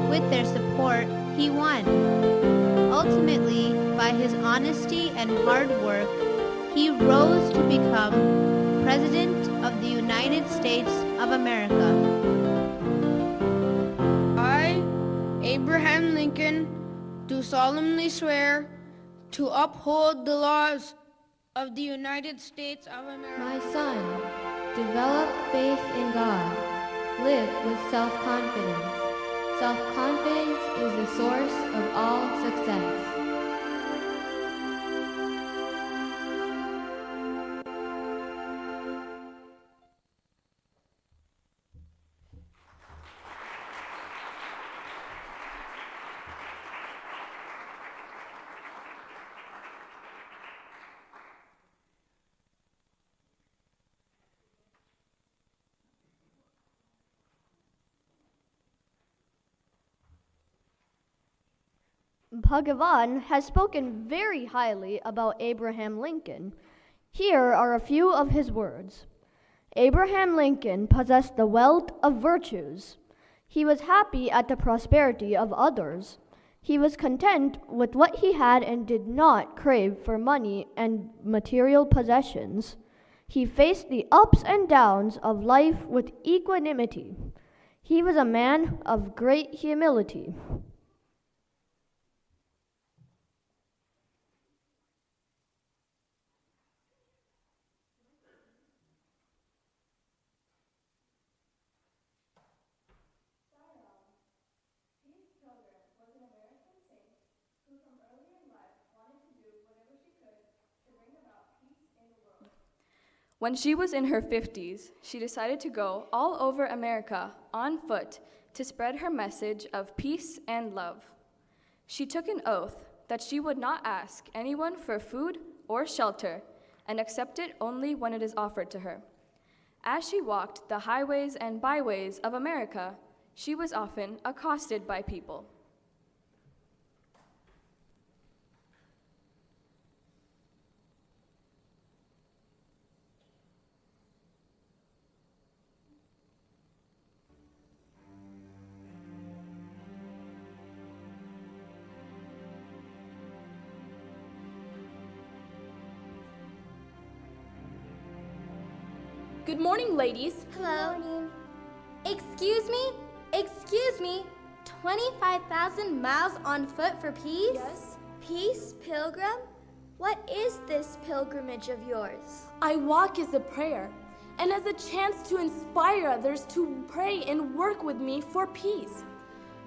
With their support, he won. Ultimately, by his honesty and hard work, he rose to become President of the United States of America. I, Abraham Lincoln, do solemnly swear to uphold the laws of the United States of America. My son, develop faith in God. Live with self-confidence. Self-confidence is the source of all success. Bhagavan has spoken very highly about Abraham Lincoln. Here are a few of his words. Abraham Lincoln possessed the wealth of virtues. He was happy at the prosperity of others. He was content with what he had and did not crave for money and material possessions. He faced the ups and downs of life with equanimity. He was a man of great humility. When she was in her 50s, she decided to go all over America on foot to spread her message of peace and love. She took an oath that she would not ask anyone for food or shelter and accept it only when it is offered to her. As she walked the highways and byways of America, she was often accosted by people. Good morning, ladies. Hello. Excuse me? Excuse me? 25,000 miles on foot for peace? Yes. Peace, pilgrim? What is this pilgrimage of yours? I walk as a prayer and as a chance to inspire others to pray and work with me for peace.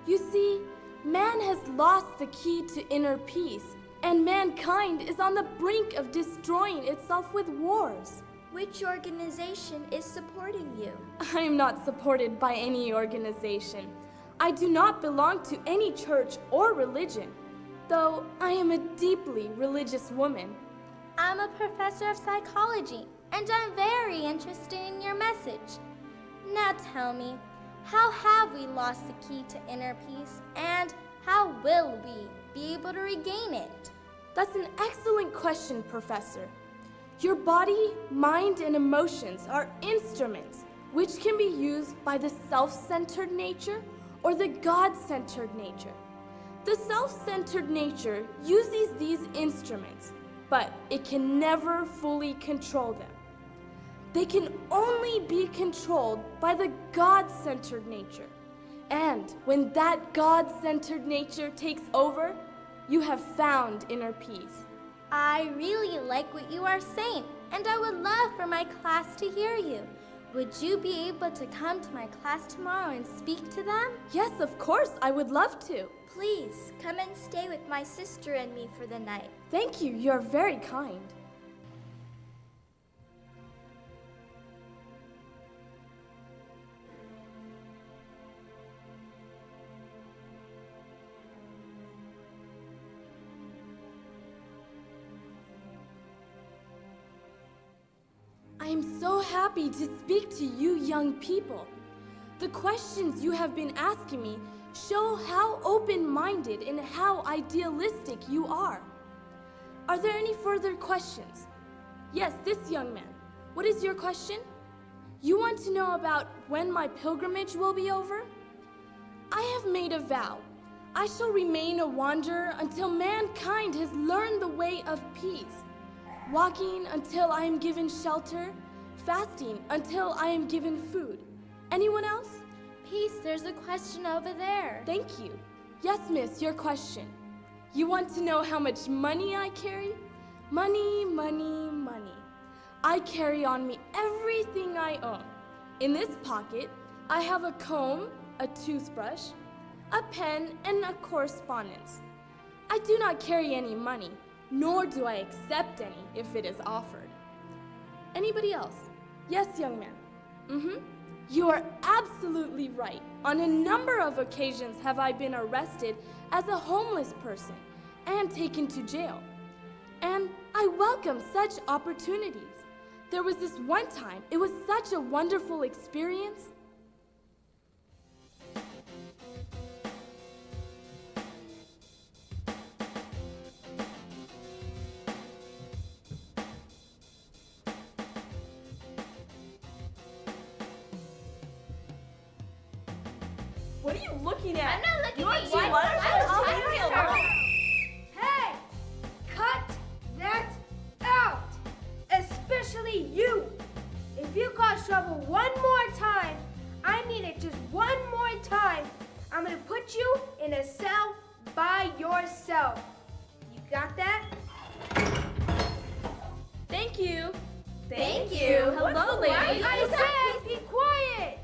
You see, man has lost the key to inner peace, and mankind is on the brink of destroying itself with wars. Which organization is supporting you? I am not supported by any organization. I do not belong to any church or religion, though I am a deeply religious woman. I'm a professor of psychology, and I'm very interested in your message. Now tell me, how have we lost the key to inner peace, and how will we be able to regain it? That's an excellent question, Professor. Your body, mind, and emotions are instruments which can be used by the self-centered nature or the God-centered nature. The self-centered nature uses these instruments, but it can never fully control them. They can only be controlled by the God-centered nature. And when that God-centered nature takes over, you have found inner peace. I really like what you are saying, and I would love for my class to hear you. Would you be able to come to my class tomorrow and speak to them? Yes, of course, I would love to. Please, come and stay with my sister and me for the night. Thank you, you're very kind. I am so happy to speak to you young people. The questions you have been asking me show how open-minded and how idealistic you are. Are there any further questions? Yes, this young man. What is your question? You want to know about when my pilgrimage will be over? I have made a vow. I shall remain a wanderer until mankind has learned the way of peace. Walking until I am given shelter, fasting until I am given food. Anyone else? Peace, there's a question over there. Thank you. Yes, miss, your question. You want to know how much money I carry? Money, money, money. I carry on me everything I own. In this pocket, I have a comb, a toothbrush, a pen, and a correspondence. I do not carry any money, nor do I accept any if it is offered. Anybody else? Yes, young man. You are absolutely right. On a number of occasions have I been arrested as a homeless person and taken to jail. And I welcome such opportunities. There was this one time, it was such a wonderful experience. What are you looking at? I'm not looking at you. Hey! Cut that out! Especially you! If you cause trouble one more time, I mean it just one more time, I'm gonna put you in a cell by yourself. You got that? Thank you. Thank you. Hello, ladies. I said be quiet!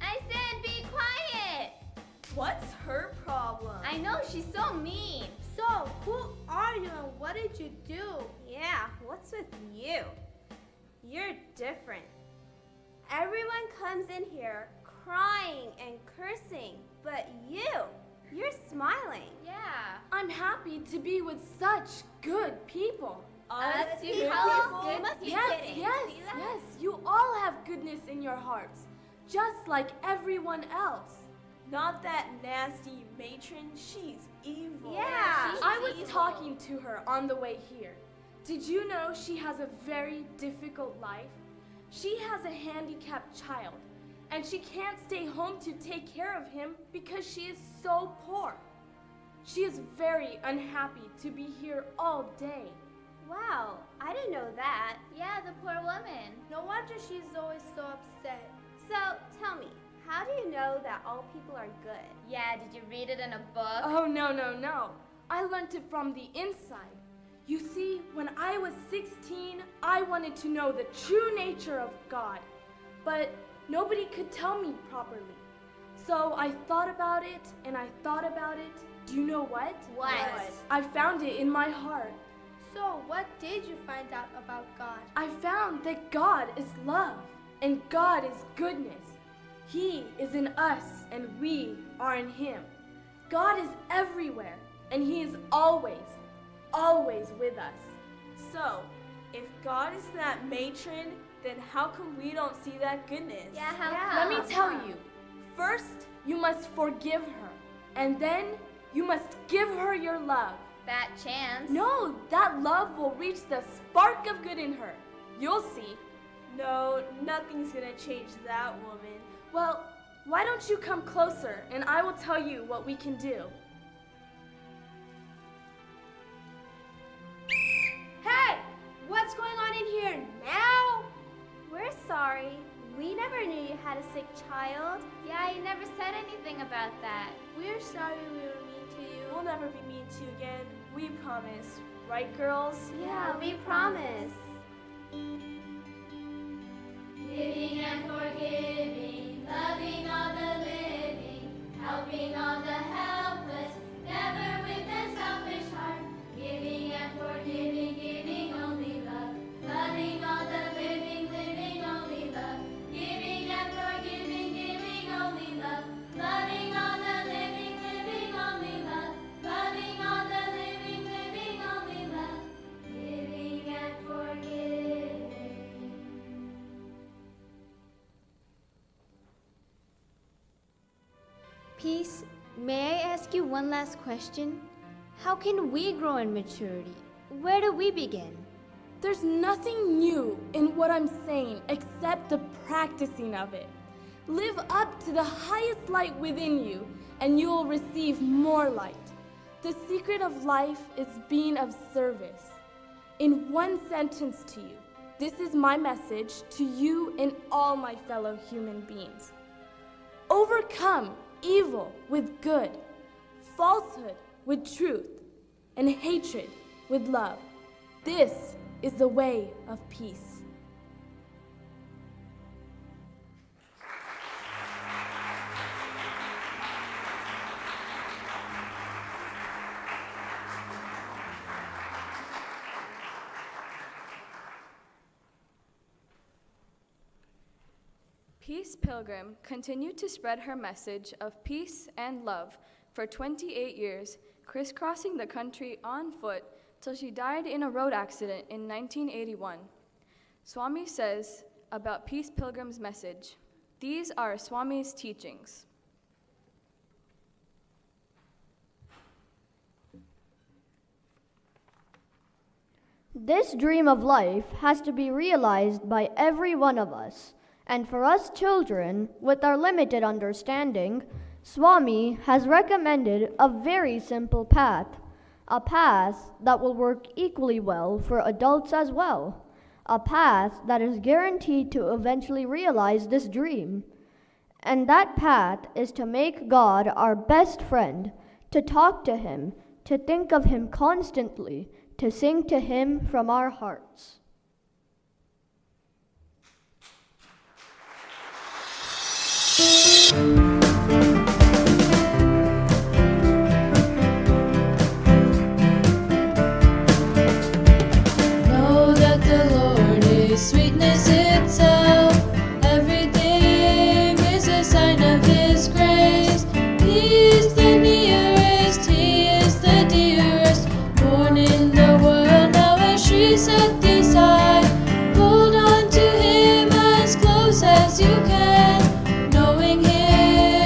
I said be quiet! What's her problem? I know, she's so mean. So, who are you and what did you do? Yeah, what's with you? You're different. Everyone comes in here crying and cursing, but you're smiling. Yeah. I'm happy to be with such good people. Us two two people? people? You must be Yes, kidding. yes, See that? yes. You all have goodness in your hearts, just like everyone else. Not that nasty matron, she's evil. Yeah. I was talking to her on the way here. Did you know she has a very difficult life? She has a handicapped child, and she can't stay home to take care of him because she is so poor. She is very unhappy to be here all day. Wow, I didn't know that. Yeah, the poor woman. No wonder she's always so upset. So, tell me, how do you know that all people are good? Yeah, did you read it in a book? Oh, no. I learned it from the inside. You see, when I was 16, I wanted to know the true nature of God, but nobody could tell me properly. So I thought about it, and I thought about it. Do you know what? What? I found it in my heart. So, what did you find out about God? I found that God is love, and God is goodness. He is in us, and we are in Him. God is everywhere, and He is always with us. So, if God is that matron, then how come we don't see that goodness? Yeah, how Let me tell you. First, you must forgive her, and then you must give her your love. Fat chance. No, that love will reach the spark of good in her. You'll see. No, nothing's gonna change that woman. Well, why don't you come closer, and I will tell you what we can do. Hey! What's going on in here now? We're sorry. We never knew you had a sick child. Yeah, you never said anything about that. We're sorry we were mean to you. We'll never be mean to you again. We promise. Right, girls? Yeah, we promise. Giving and forgiving, loving all the living, helping all the helpless, never with a selfish heart. Giving and forgiving, giving only love, loving all the living, living only love. Giving and forgiving, giving only love, loving all the living, living only love, loving all the living, living only love. Giving and forgiving. Peace, may I ask you one last question? How can we grow in maturity? Where do we begin? There's nothing new in what I'm saying except the practicing of it. Live up to the highest light within you, and you will receive more light. The secret of life is being of service. In one sentence to you, this is my message to you and all my fellow human beings. Overcome evil with good, falsehood with truth, and hatred with love. This is the way of peace. Peace Pilgrim continued to spread her message of peace and love for 28 years, crisscrossing the country on foot till she died in a road accident in 1981. Swami says about Peace Pilgrim's message, these are Swami's teachings. This dream of life has to be realized by every one of us. And for us children, with our limited understanding, Swami has recommended a very simple path, a path that will work equally well for adults as well, a path that is guaranteed to eventually realize this dream. And that path is to make God our best friend, to talk to Him, to think of Him constantly, to sing to Him from our hearts. Know that the Lord is sweetness itself. Everything is a sign of His grace. He is the nearest, He is the dearest. Born in the world, now as Sri Sathya Sai. Hold on to Him as close as you can. Knowing Him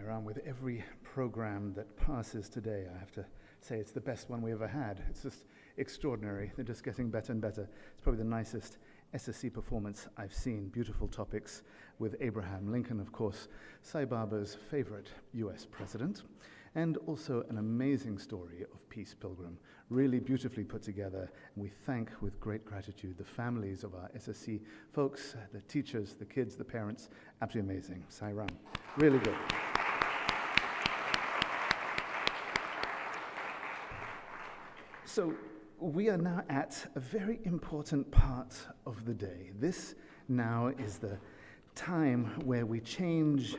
Sairam, with every program that passes today, I have to say it's the best one we ever had. It's just extraordinary. They're just getting better and better. It's probably the nicest SSC performance I've seen. Beautiful topics with Abraham Lincoln, of course, Sai Baba's favorite US president, and also an amazing story of Peace Pilgrim, really beautifully put together. And we thank with great gratitude the families of our SSC folks, the teachers, the kids, the parents. Absolutely amazing. Sai Ram, really good. So we are now at a very important part of the day. This now is the time where we change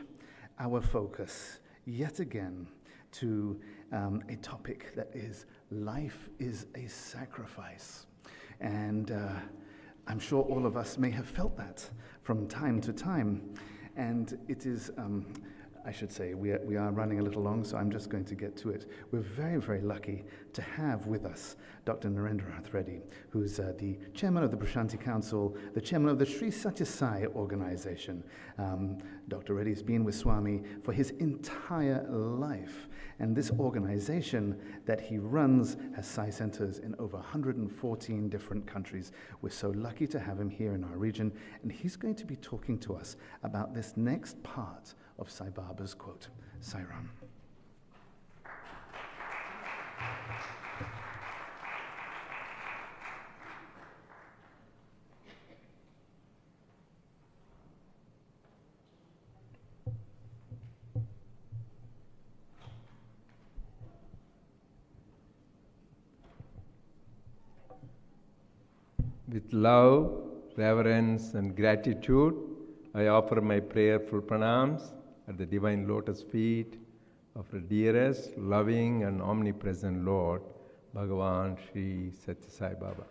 our focus yet again to a topic that is life is a sacrifice. And I'm sure all of us may have felt that from time to time. And it is, I should say, we are running a little long, so I'm just going to get to it. We're very, very lucky to have with us Dr. Narendranath Reddy, who's the chairman of the Prashanti Council, the chairman of the Sri Sathya Sai organization. Dr. Reddy's been with Swami for his entire life, and this organization that he runs has Sai centers in over 114 different countries. We're so lucky to have him here in our region, and he's going to be talking to us about this next part of Sai Baba's quote. Sai Ram. With love, reverence, and gratitude, I offer my prayerful pranams at the divine lotus feet of the dearest, loving, and omnipresent Lord, Bhagavan Sri Sathya Sai Baba.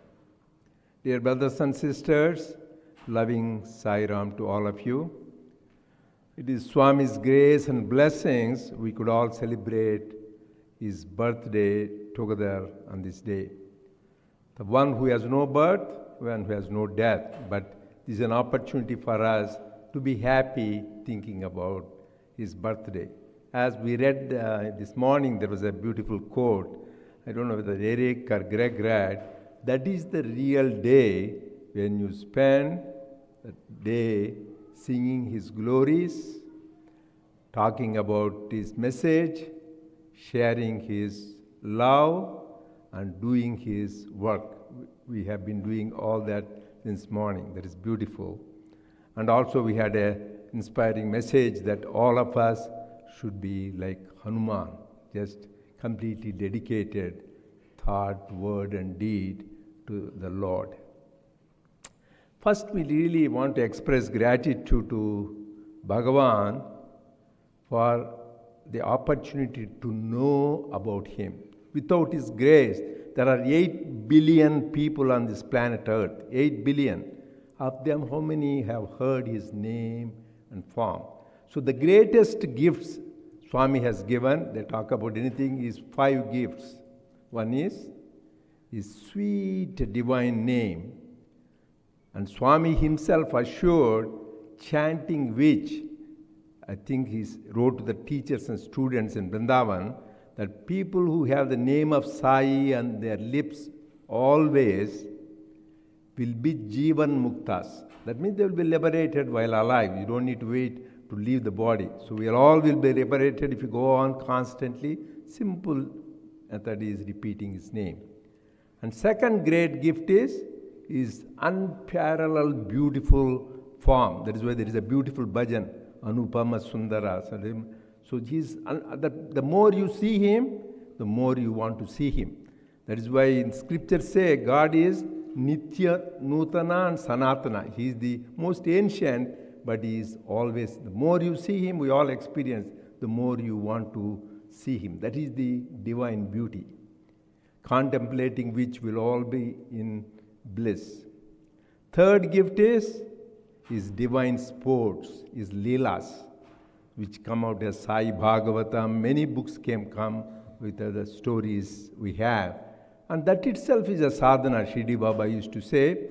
Dear brothers and sisters, loving Sai Ram to all of you. It is Swami's grace and blessings we could all celebrate his birthday together on this day. The one who has no birth, one who has no death, but this is an opportunity for us to be happy thinking about his birthday. As we read this morning, there was a beautiful quote. I don't know whether Eric or Greg read. That is the real day when you spend the day singing his glories, talking about his message, sharing his love, and doing his work. We have been doing all that since morning. That is beautiful. And also we had an inspiring message that all of us should be like Hanuman, just completely dedicated thought, word, and deed to the Lord. First, we really want to express gratitude to Bhagavan for the opportunity to know about him. Without his grace, there are 8 billion people on this planet Earth. 8 billion. Of them, how many have heard his name and form? So the greatest gifts Swami has given, they talk about anything, is 5 gifts. One is his sweet divine name. And Swami himself assured, chanting which, I think he wrote to the teachers and students in Vrindavan, that people who have the name of Sai on their lips always will be Jivan Muktas. That means they will be liberated while alive. You don't need to wait to leave the body. So we all will be liberated if you go on constantly. Simple method is repeating his name. And second great gift is unparalleled beautiful form. That is why there is a beautiful bhajan, Anupama Sundara. So the more you see him, the more you want to see him. That is why in scripture say God is Nitya, Nutana, and Sanatana. He is the most ancient, but he is always, the more you see him, we all experience, the more you want to see him. That is the divine beauty, contemplating which will all be in bliss. Third gift is divine sports, is Leelas, which come out as Sai Bhagavatam. Many books come with other stories we have. And that itself is a sadhana, Shirdi Baba used to say.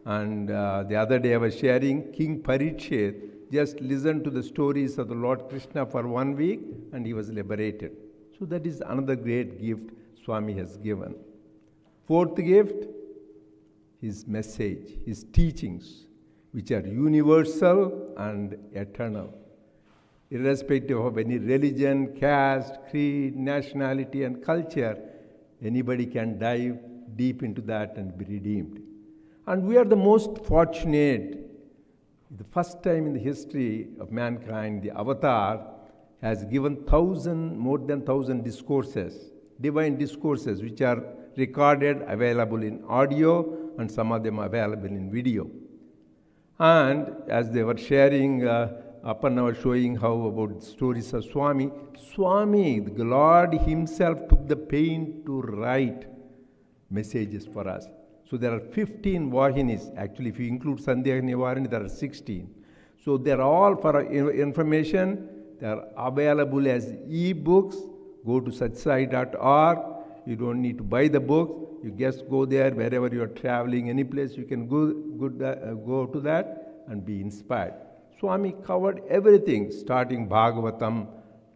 And the other day I was sharing King Parikshit just listened to the stories of the Lord Krishna for 1 week and he was liberated. So that is another great gift Swami has given. Fourth gift, his message, his teachings, which are universal and eternal. Irrespective of any religion, caste, creed, nationality, and culture, anybody can dive deep into that and be redeemed. And we are the most fortunate. The first time in the history of mankind, the avatar has given more than 1,000 discourses, divine discourses, which are recorded, available in audio, and some of them available in video. And as they were sharing, Aparna was showing how about stories of Swami, the Lord himself took the pain to write messages for us. So there are 15 Vahinis. Actually, if you include Sandhya Nivarani, there are 16. So they're all for our information. They are available as e-books. Go to satsai.org. You don't need to buy the books. You just go there wherever you are traveling, any place you can go to that and be inspired. Swami covered everything, starting Bhagavatam,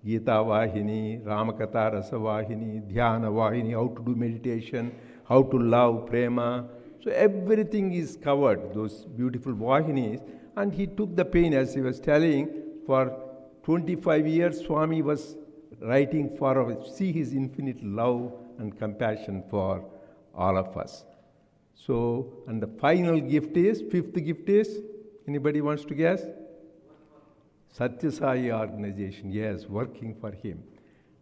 Gita Vahini, Ramakatha Rasa Vahini, Dhyana Vahini, how to do meditation, how to love, Prema. So everything is covered, those beautiful Vahinis. And he took the pain, as he was telling, for 25 years Swami was writing see his infinite love and compassion for all of us. So, and the final gift is, fifth gift is, anybody wants to guess? Sathya Sai organization, yes, working for him.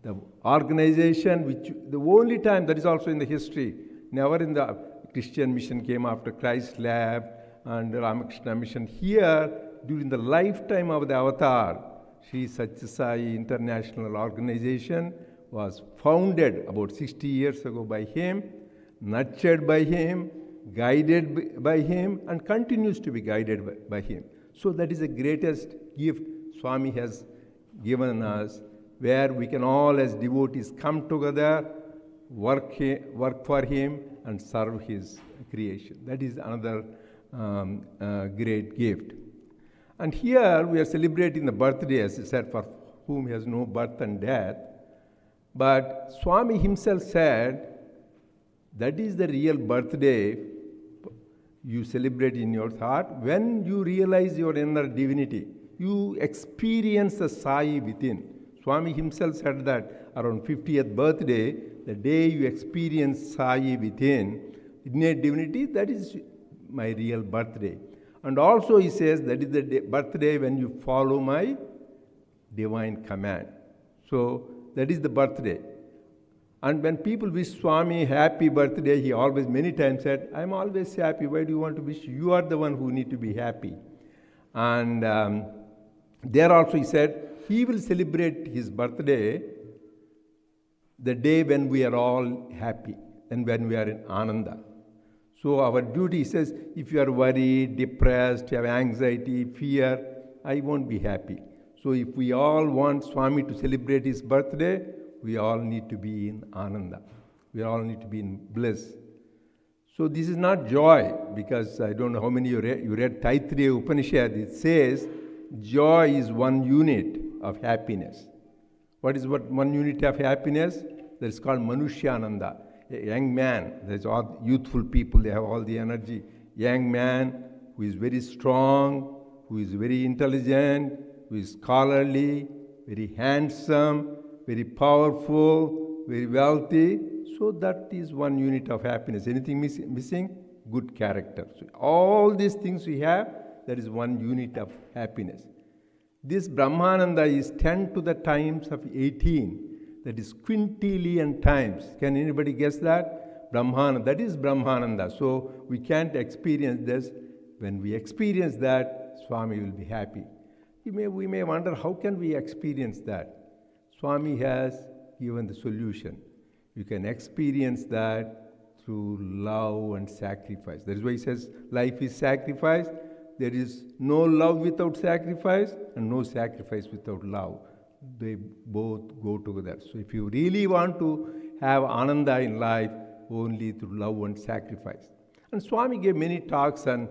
The organization which, the only time, that is also in the history, never in the Christian mission came after Christ Lab and Ramakrishna mission. Here, during the lifetime of the avatar, Sri Sathya Sai International Organization was founded about 60 years ago by him, nurtured by him, guided by him, and continues to be guided by him. So that is the greatest gift Swami has given us, where we can all as devotees come together, work for him, and serve his creation. That is another great gift. And here we are celebrating the birthday, as I said, for whom has no birth and death. But Swami himself said, that is the real birthday you celebrate in your heart. When you realize your inner divinity, you experience the Sai within. Swami himself said that around 50th birthday, the day you experience Sai within, innate divinity, that is my real birthday. And also he says that is the birthday when you follow my divine command. So that is the birthday. And when people wish Swami happy birthday, he always many times said, I'm always happy. Why do you want to wish? You are the one who need to be happy. And there also he said, he will celebrate his birthday the day when we are all happy and when we are in Ananda. So our duty, he says, if you are worried, depressed, you have anxiety, fear, I won't be happy. So if we all want Swami to celebrate his birthday, we all need to be in Ananda. We all need to be in bliss. So this is not joy, because I don't know how many you read Taittiriya Upanishad. It says joy is one unit of happiness. What is one unit of happiness? That is called Manushyananda. A young man, there's all youthful people, they have all the energy. Young man who is very strong, who is very intelligent, who is scholarly, very handsome, very powerful, very wealthy. So that is one unit of happiness. Anything missing? Good character. So all these things we have, that is one unit of happiness. This Brahmananda is 10 to the times of 18. That is quintillion times. Can anybody guess that? Brahmananda. That is Brahmananda. So we can't experience this. When we experience that, Swami will be happy. We may wonder, how can we experience that? Swami has given the solution. You can experience that through love and sacrifice. That is why he says, life is sacrifice. There is no love without sacrifice and no sacrifice without love. They both go together. So if you really want to have Ananda in life, only through love and sacrifice. And Swami gave many talks on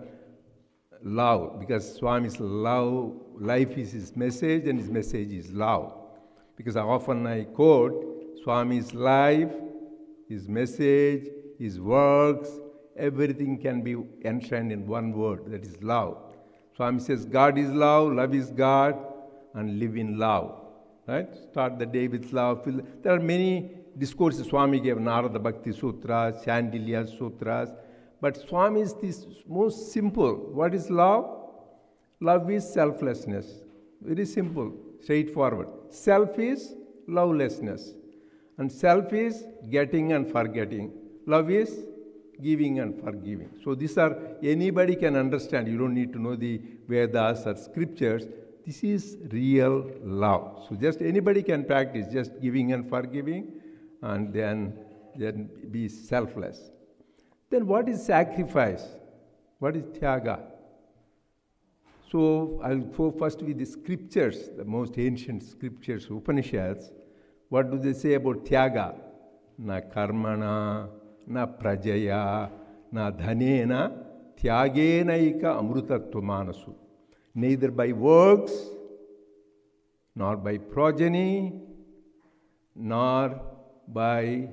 love, because Swami's love, life is his message and his message is love. Because often I quote Swami's life, his message, his works, everything can be enshrined in one word, that is love. Swami says, God is love is God, and live in love. Right? Start the day with love. There are many discourses Swami gave, Narada Bhakti Sutras, Chandilya Sutras, but Swami is this most simple. What is love? Love is selflessness. Very simple, straightforward. Self is lovelessness. And self is getting and forgetting. Love is giving and forgiving. So these are, anybody can understand. You don't need to know the Vedas or scriptures. This is real love. So just anybody can practice just giving and forgiving, and then be selfless. Then what is sacrifice? What is tyaga? So I'll go first with the scriptures, the most ancient scriptures, Upanishads. What do they say about tyaga? Na karmana, na prajaya, na dhanena, tyagenaika amrutatva manasu. Neither by works, nor by progeny, nor by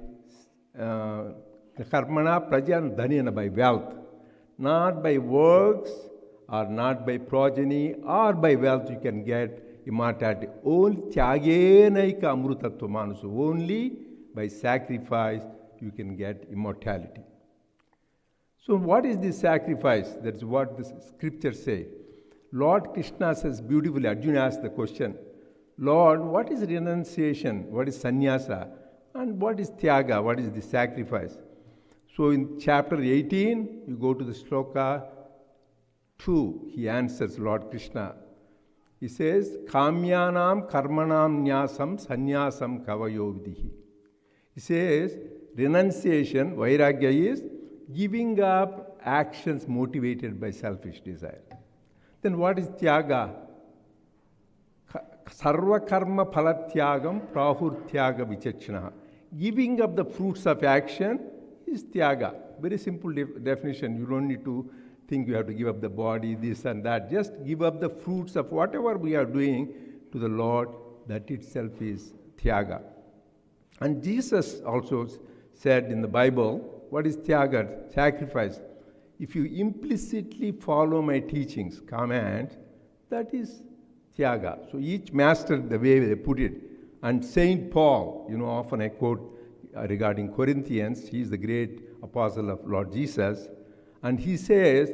karmana, praja, and dhanena, by wealth. Not by works, or not by progeny, or by wealth you can get immortality. Only tyagenaika amrutatva manasu. Only by sacrifice you can get immortality. So what is this sacrifice? That's what the scriptures say. Lord Krishna says beautifully, Arjuna asked the question, Lord, what is renunciation? What is sannyasa? And what is tyaga? What is the sacrifice? So in chapter 18, you go to the sloka 2, he answers Lord Krishna. He says, Kamyanam karmanam nyasam sannyasam kavayo vidihi. He says, renunciation, vairagya, is giving up actions motivated by selfish desire. Then what is tyaga? Sarva karma palatyagam prahurtyaga vichachana. Giving up the fruits of action is tyaga. Very simple definition. You don't need to think you have to give up the body, this and that. Just give up the fruits of whatever we are doing to the Lord. That itself is tyaga. And Jesus also said in the Bible, what is tyaga? Sacrifice. If you implicitly follow my teachings, commands, that is tyaga. So each master, the way they put it. And Saint Paul, often I quote regarding Corinthians, he is the great apostle of Lord Jesus, and he says,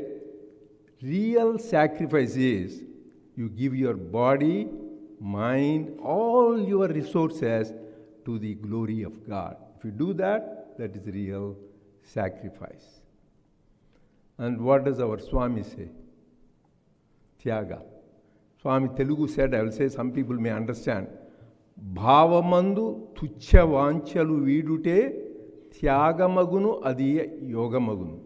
real sacrifice is you give your body, mind, all your resources to the glory of God. If you do that, that is real sacrifice. And what does our Swami say? Tyaga. Swami Telugu said, I will say, some people may understand, Bhavamandu tuchya vanchalu vidute tyagamagunu adiya yogamagunu.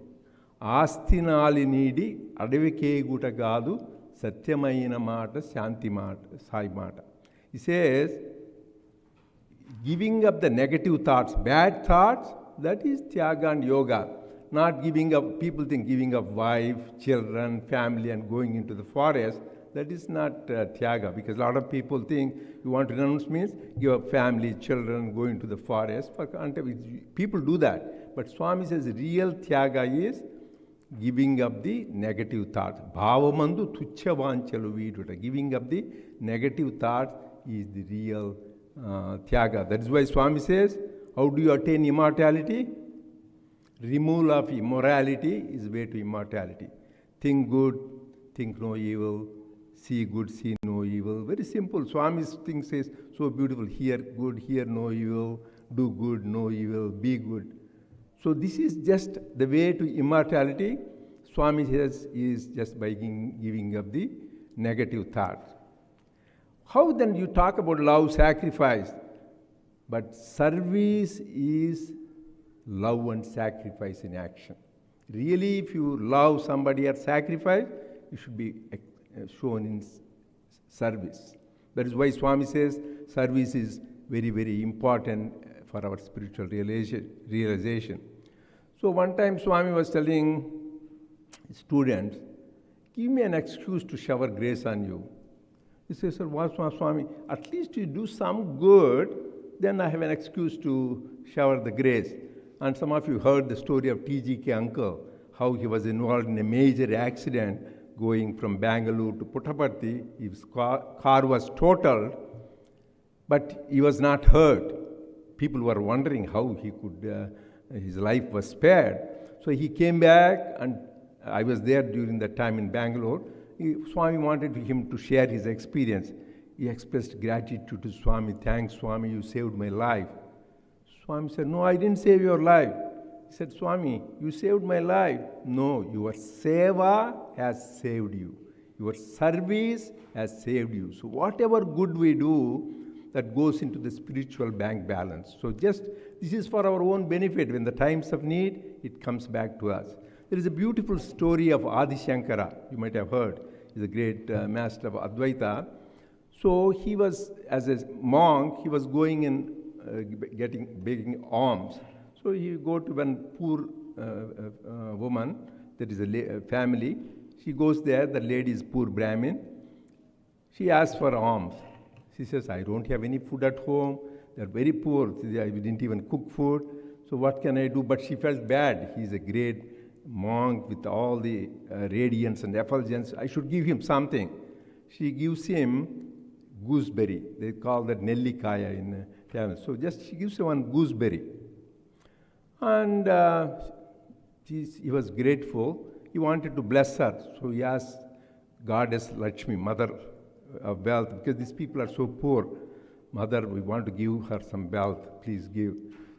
Astinali needi adavike gadu satyamaina mata shanti mata sai mata. He says, giving up the negative thoughts, bad thoughts, that is tyaga and yoga. Not giving up, people think giving up wife, children, family and going into the forest, that is not tyaga, because a lot of people think you want to renounce means give up family, children, go into the forest. People do that. But Swami says real tyaga is giving up the negative thoughts. Bhavamandu tuchya vanchalu viduta. Giving up the negative thoughts is the real tyaga. That is why Swami says, how do you attain immortality? Removal of immorality is the way to immortality. Think good, think no evil. See good, see no evil. Very simple. Swami's thing says, so beautiful. Hear good, hear no evil. Do good, no evil. Be good. So this is just the way to immortality. Swami says is just by giving up the negative thoughts. How then you talk about love, sacrifice? But service is love and sacrifice in action. Really, if you love somebody or sacrifice, you should be shown in service. That is why Swami says service is very, very important for our spiritual realization. So one time Swami was telling students, give me an excuse to shower grace on you. He says, Sir, Swami, at least you do some good, then I have an excuse to shower the grace. And some of you heard the story of TGK uncle, how he was involved in a major accident going from Bangalore to Puttaparthi. His car was totaled, but he was not hurt. People were wondering how he could, his life was spared. So he came back, and I was there during that time in Bangalore. Swami wanted him to share his experience. He expressed gratitude to Swami. Thanks, Swami, you saved my life. Swami said, no, I didn't save your life. He said, Swami, you saved my life. No, your seva has saved you. Your service has saved you. So whatever good we do, that goes into the spiritual bank balance. So just, this is for our own benefit. When the times of need, it comes back to us. There is a beautiful story of Adi Shankara, you might have heard. He's a great master of Advaita. So he was, as a monk, he was going and begging alms. So he go to one poor woman, that is a family. She goes there, the lady is poor Brahmin. She asks for alms. She says, I don't have any food at home. They're very poor. We didn't even cook food. So what can I do? But she felt bad. He's a great monk with all the radiance and effulgence. I should give him something. She gives him gooseberry. They call that nellikaya in Tamil. So just she gives him one gooseberry. And he was grateful. He wanted to bless her. So he asked Goddess Lakshmi, Mother of wealth, because these people are so poor. Mother, we want to give her some wealth. Please give.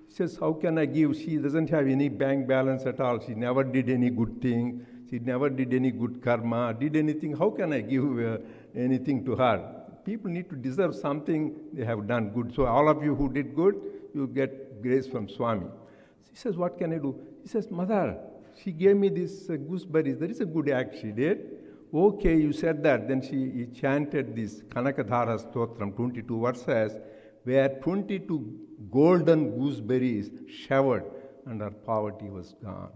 She says, how can I give? She doesn't have any bank balance at all. She never did any good thing. She never did any good karma, did anything. How can I give anything to her? People need to deserve something they have done good. So all of you who did good, you get grace from Swami. She says, what can I do? He says, Mother, she gave me this gooseberries. That is a good act she did. Okay, you said that. Then he chanted this Kanakadhara Stotram, 22 verses, where 22 golden gooseberries showered and her poverty was gone.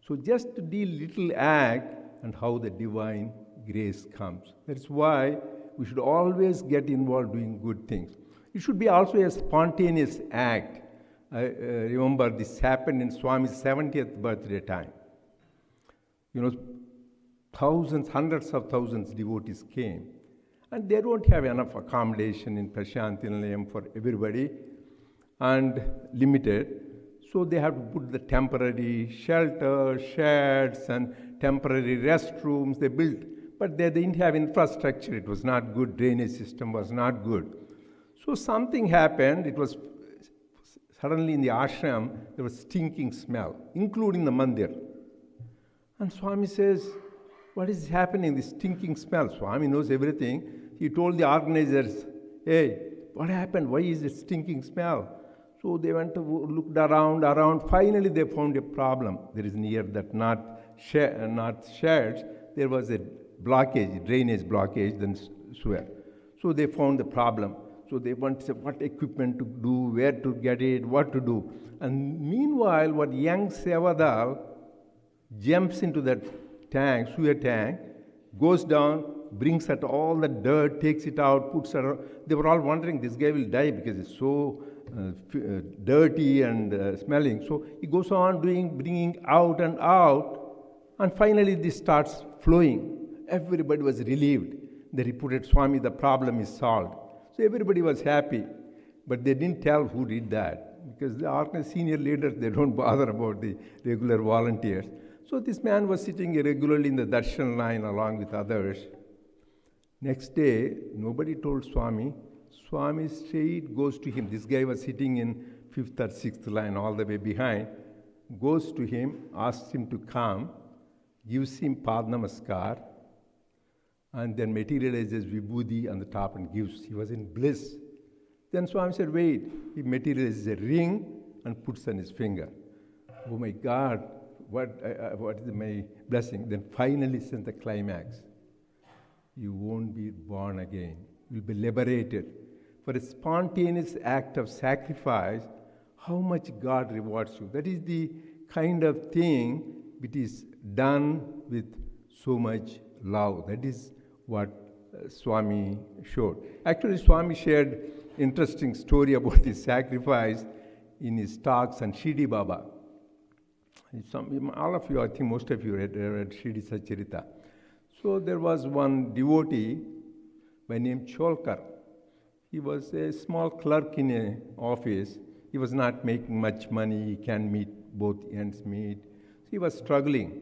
So just to do little act and how the divine grace comes. That's why we should always get involved doing good things. It should be also a spontaneous act. I remember this happened in Swami's 70th birthday time. You know, thousands, hundreds of thousands devotees came. And they don't have enough accommodation in Prashanti Nilayam for everybody and limited. So they have to put the temporary shelter, sheds, and temporary restrooms they built. But they didn't have infrastructure. It was not good. Drainage system was not good. So something happened. It was suddenly in the ashram, there was stinking smell, including the mandir. And Swami says, what is happening, this stinking smell? Swami knows everything. He told the organizers, hey, what happened? Why is it stinking smell? So they went to looked around. Finally, they found a problem. There is near that not sheds, there was a blockage, drainage blockage, then sewer. So they found the problem. So they want to say what equipment to do, where to get it, what to do. And meanwhile, what young Sevadal jumps into that tank, sewer tank, goes down, brings out all the dirt, takes it out, puts it around. They were all wondering, this guy will die because it's so dirty and smelling. So he goes on bringing out, and finally this starts flowing. Everybody was relieved. They reported, Swami, the problem is solved. So everybody was happy, but they didn't tell who did that, because the senior leaders, they don't bother about the regular volunteers. So this man was sitting regularly in the darshan line along with others. Next day, nobody told Swami. Swami straight goes to him. This guy was sitting in 5th or 6th line, all the way behind. Goes to him, asks him to come, gives him Pad Namaskar, and then materializes Vibhuti on the top and gives. He was in bliss. Then Swami said, wait. He materializes a ring and puts on his finger. Oh my God, what is my blessing? Then finally sent the climax. You won't be born again. You'll be liberated. For a spontaneous act of sacrifice, how much God rewards you. That is the kind of thing which is done with so much love. That is what Swami showed. Actually, Swami shared interesting story about his sacrifice in his talks on Shirdi Baba. All of you, I think most of you read Shirdi Sacharita. So there was one devotee by name Cholkar. He was a small clerk in an office. He was not making much money. He can't meet both ends meet. He was struggling.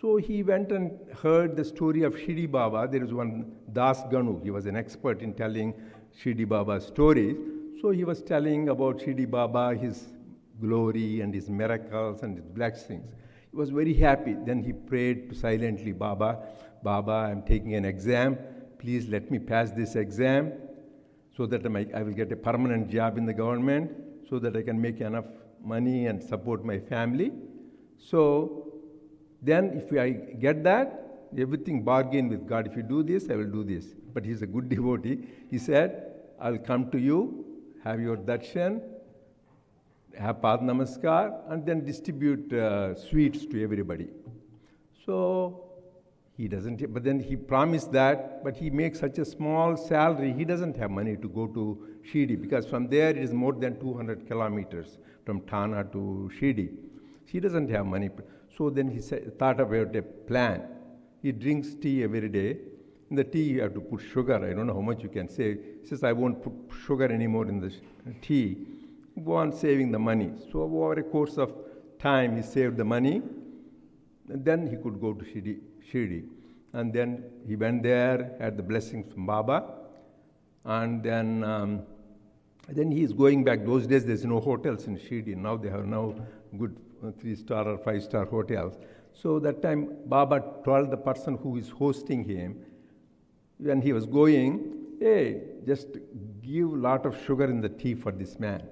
So he went and heard the story of Shirdi Baba. There is one Das Ganu. He was an expert in telling Shirdi Baba's stories. So he was telling about Shirdi Baba, his glory and his miracles and his blessings. He was very happy. Then he prayed silently, Baba, I'm taking an exam. Please let me pass this exam so that I will get a permanent job in the government, so that I can make enough money and support my family. So then if I get that, everything bargain with God. If you do this, I will do this. But he's a good devotee. He said, I will come to you, have your darshan, have Pad Namaskar, and then distribute sweets to everybody. So he doesn't, but then he promised that, but he makes such a small salary, he doesn't have money to go to Shirdi, because from there it is more than 200 kilometers from Thana to Shirdi. He doesn't have money. So then he thought about a plan. He drinks tea every day. In the tea you have to put sugar. I don't know how much you can say. He says, I won't put sugar anymore in the tea. Go on saving the money. So over a course of time, he saved the money. And then he could go to Shirdi. And then he went there, had the blessings from Baba. And then he is going back. Those days, there's no hotels in Shirdi. Now they have good 3-star or 5-star hotels. So that time, Baba told the person who is hosting him, when he was going, hey, just give a lot of sugar in the tea for this man.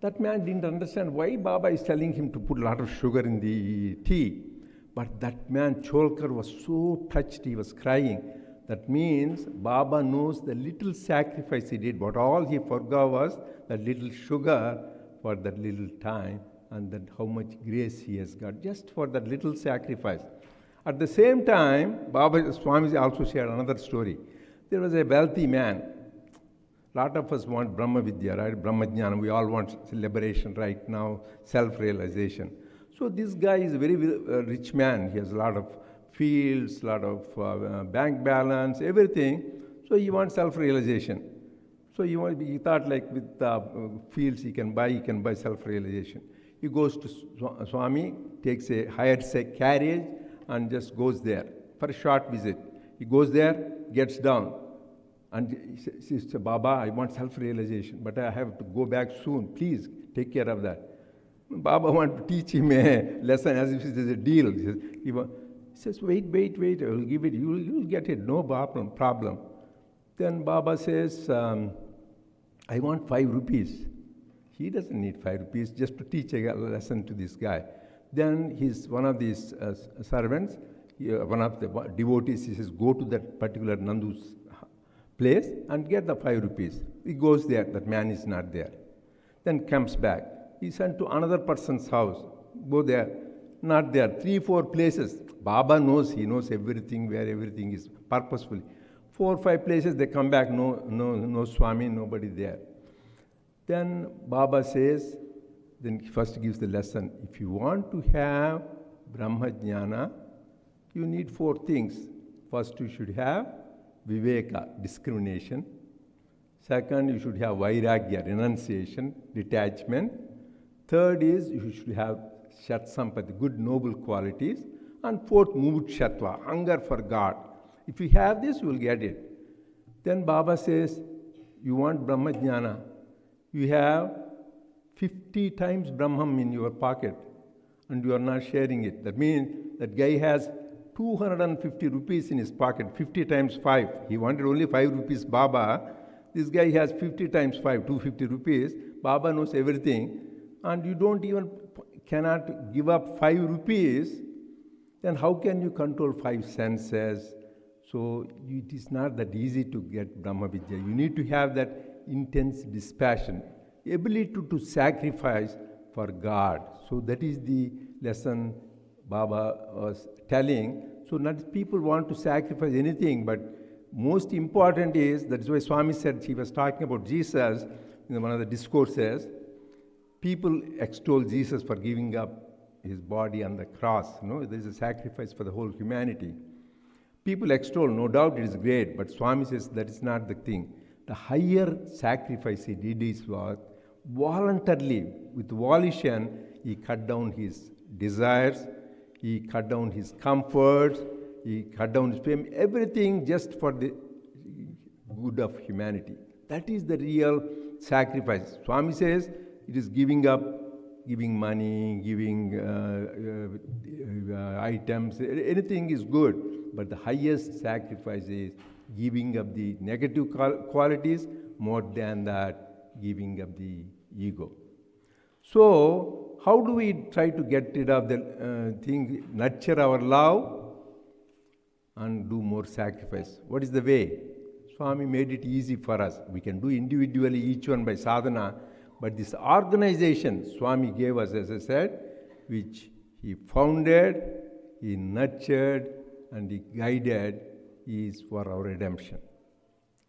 That man didn't understand why Baba is telling him to put a lot of sugar in the tea. But that man, Cholkar, was so touched, he was crying. That means Baba knows the little sacrifice he did, but all he forgot was that little sugar for that little time, and that how much grace he has got just for that little sacrifice. At the same time, Baba Swamiji also shared another story. There was a wealthy man. A lot of us want Brahma Vidya, right? Brahma Jnana. We all want liberation right now, self-realization. So this guy is a very rich man. He has a lot of fields, a lot of bank balance, everything. So he wants self-realization. So he thought like with fields he can buy self-realization. He goes to Swami, takes a hired carriage, and just goes there for a short visit. He goes there, gets down, and he says, Baba, I want self-realization, but I have to go back soon. Please take care of that. Baba wants to teach him a lesson as if it is a deal. He says, wait, I will give it. You will get it, no problem. Then Baba says, I want 5 rupees. He doesn't need 5 rupees just to teach a lesson to this guy. Then one of these servants, one of the devotees, he says, go to that particular Nandu's place and get the 5 rupees. He goes there, that man is not there. Then comes back. He sent to another person's house. Go there, not there. 3-4 places. Baba knows, he knows everything, where everything is purposefully. 4-5 places, they come back, no Swami, nobody there. Then Baba says, then he first gives the lesson. If you want to have Brahma Jnana, you need 4 things. First, you should have Viveka, discrimination. Second, you should have Vairagya, renunciation, detachment. Third is, you should have Shat Sampati, good noble qualities. And fourth, Mumukshatva, hunger for God. If you have this, you will get it. Then Baba says, you want Brahma Jnana. You have 50 times Brahman in your pocket and you are not sharing it. That means that guy has 250 rupees in his pocket, 50 times 5. He wanted only 5 rupees Baba. This guy has 50 times 5, 250 rupees. Baba knows everything. And you cannot give up 5 rupees. Then how can you control 5 senses? So it is not that easy to get Brahma Vidya. You need to have that intense dispassion, ability to sacrifice for God. So that is the lesson Baba was telling. So not people want to sacrifice anything, but most important is, that's why Swami said, he was talking about Jesus in one of the discourses, people extol Jesus for giving up his body on the cross. There is a sacrifice for the whole humanity. People extol, no doubt it is great, but Swami says that is not the thing. The higher sacrifice he did is what? Voluntarily, with volition, he cut down his desires, he cut down his comforts, he cut down his fame, everything just for the good of humanity. That is the real sacrifice. Swami says it is giving up, giving money, giving items, anything is good. But the highest sacrifice is giving up the negative qualities more than that, giving up the ego. So, how do we try to get rid of the thing, nurture our love and do more sacrifice? What is the way? Swami made it easy for us. We can do individually, each one by sadhana, but this organization Swami gave us, as I said, which he founded, he nurtured, and he guided, is for our redemption.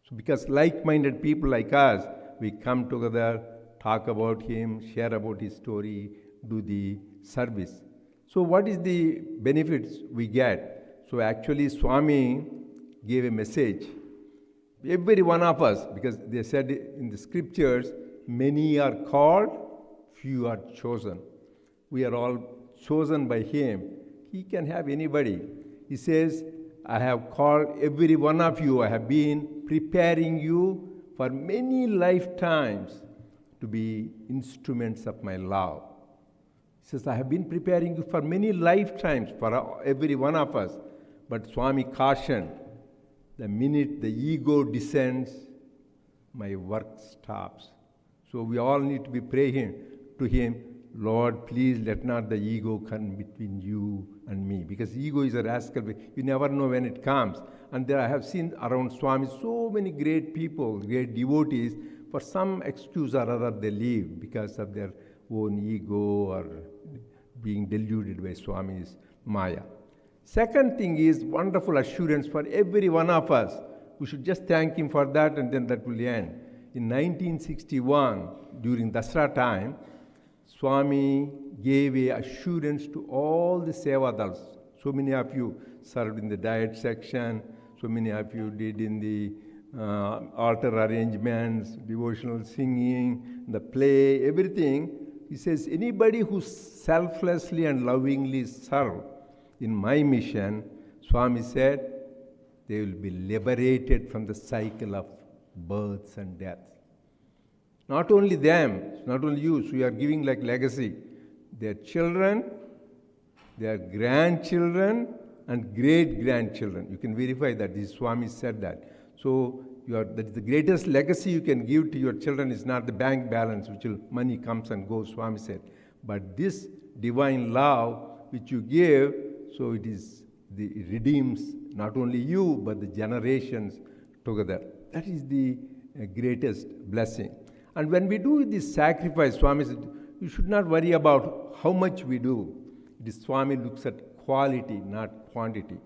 So because like-minded people like us, we come together, talk about him, share about his story, do the service. So what is the benefits we get? So actually Swami gave a message. Every one of us, because they said in the scriptures, many are called, few are chosen. We are all chosen by him. He can have anybody. He says, I have called every one of you. I have been preparing you for many lifetimes to be instruments of my love. He says, I have been preparing you for many lifetimes for every one of us. But Swami cautioned, the minute the ego descends, my work stops. So we all need to be praying to him, Lord, please let not the ego come between you and me. Because ego is a rascal. You never know when it comes. And there I have seen around Swami so many great people, great devotees, for some excuse or other they leave because of their own ego or being deluded by Swami's Maya. Second thing is wonderful assurance for every one of us. We should just thank him for that, and then that will end. In 1961, during Dasra time, Swami gave a assurance to all the Sevadals. So many of you served in the diet section, so many of you did in the altar arrangements, devotional singing, the play, everything. He says, anybody who selflessly and lovingly serve in my mission, Swami said, they will be liberated from the cycle of births and deaths. Not only them, not only you, so you are giving like legacy. Their children, their grandchildren, and great-grandchildren. You can verify that. This Swami said that. So that is the greatest legacy you can give to your children is not the bank balance, which money comes and goes, Swami said. But this divine love which you give, so it redeems not only you, but the generations together. That is the greatest blessing. And when we do this sacrifice, Swami said, you should not worry about how much we do. This Swami looks at quality, not quantity.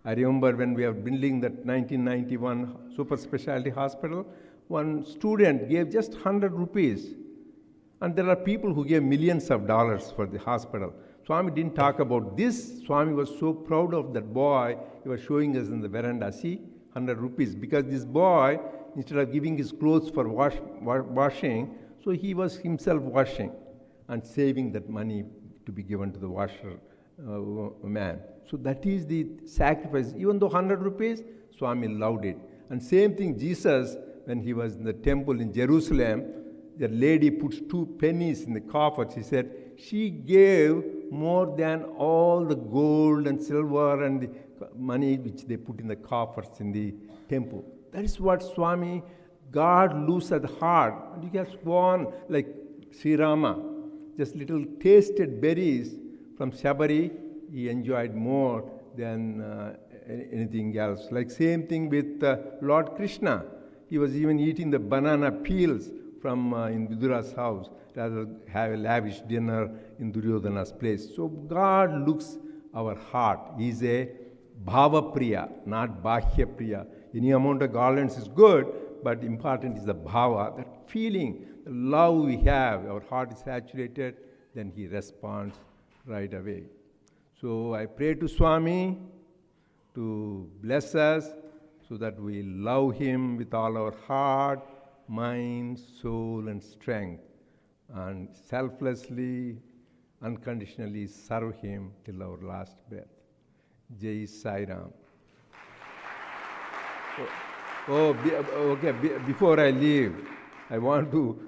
I remember when we were building that 1991 super specialty hospital, one student gave just 100 rupees. And there are people who gave millions of dollars for the hospital. Swami didn't talk about this. Swami was so proud of that boy. He was showing us in the veranda, see, 100 rupees. Because this boy, instead of giving his clothes for washing, so he was himself washing and saving that money to be given to the washer man. So that is the sacrifice. Even though 100 rupees, Swami loved it. And same thing, Jesus, when he was in the temple in Jerusalem, the lady puts 2 pennies in the coffers. He said, she gave more than all the gold and silver and the money which they put in the coffers in the temple. That is what Swami, God looks at the heart. And he has gone like Sri Rama, just little tasted berries from Shabari, he enjoyed more than anything else. Like same thing with Lord Krishna. He was even eating the banana peels from in Vidura's house, rather have a lavish dinner in Duryodhana's place. So God looks our heart. He is a Bhava Priya, not Bahya Priya. Any amount of garlands is good, but important is the bhava, that feeling, the love we have, our heart is saturated, then he responds right away. So I pray to Swami to bless us so that we love him with all our heart, mind, soul, and strength, and selflessly, unconditionally serve him till our last breath. Jai Sai Ram. Before I leave, I want to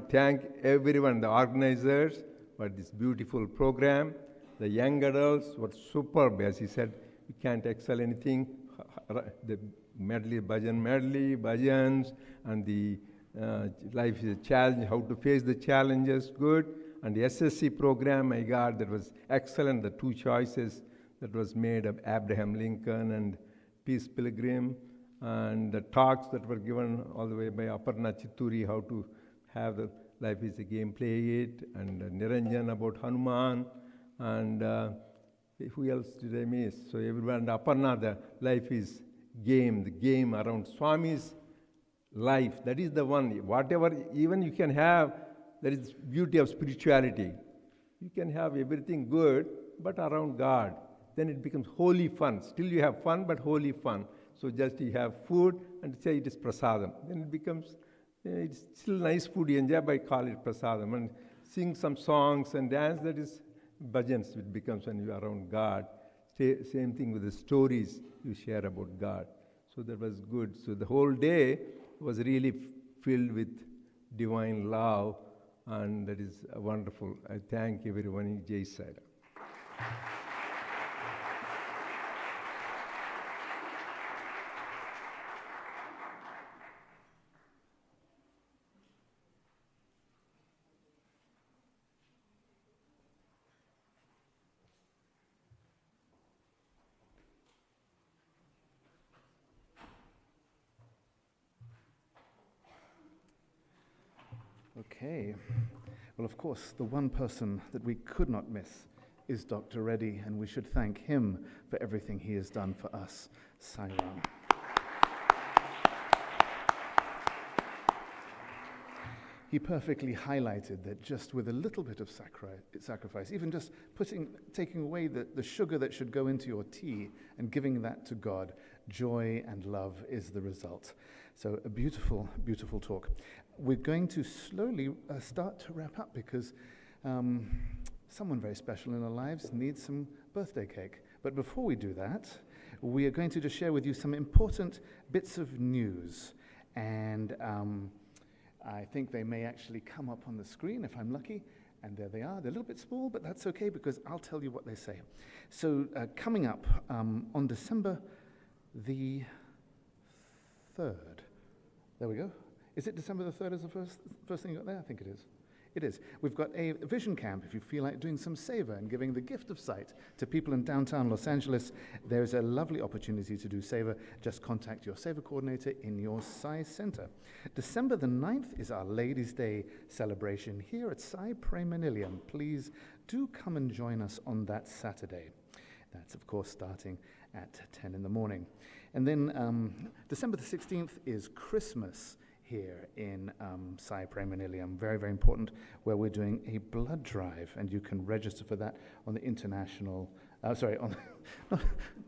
thank everyone, the organizers, for this beautiful program. The young adults were superb. As he said, you can't excel anything. The medley, bhajans, and the life is a challenge, how to face the challenges, good. And the SSC program, my God, that was excellent. The two choices that was made of Abraham Lincoln and Peace Pilgrim, and the talks that were given all the way by Aparna Chitturi, how to have the life is a game, play it, and Niranjan about Hanuman, and who else did I miss? So everyone, Aparna, the life is game, the game around Swami's life, that is the one. Whatever, even you can have, that is beauty of spirituality. You can have everything good, but around God. Then it becomes holy fun. Still you have fun, but holy fun. So just you have food and say it is prasadam. Then it becomes, it's still nice food you enjoy, but I call it prasadam. And sing some songs and dance, that is bhajans. It becomes when you are around God. Same thing with the stories you share about God. So that was good. So the whole day was really filled with divine love, and that is wonderful. I thank everyone in Jai Sai Ram. Okay. Well, of course, the one person that we could not miss is Dr. Reddy, and we should thank him for everything he has done for us. Sai Ram. He perfectly highlighted that just with a little bit of sacrifice, even just taking away the sugar that should go into your tea and giving that to God, joy and love is the result. So a beautiful, beautiful talk. We're going to slowly start to wrap up because someone very special in our lives needs some birthday cake. But before we do that, we are going to just share with you some important bits of news. And I think they may actually come up on the screen if I'm lucky. And there they are. They're a little bit small, but that's okay because I'll tell you what they say. So coming up on December the 3rd. There we go. Is it December the 3rd is the first thing you got there? I think it is. It is. We've got a vision camp if you feel like doing some seva and giving the gift of sight to people in downtown Los Angeles. There's a lovely opportunity to do seva. Just contact your seva coordinator in your Sai Center. December the 9th is our Ladies' Day celebration here at Sai Prema Nilayam. Please do come and join us on that Saturday. That's, of course, starting at 10 in the morning. And then December the 16th is Christmas here in Sai Prema Nilayam, very, very important, where we're doing a blood drive, and you can register for that on the international, not on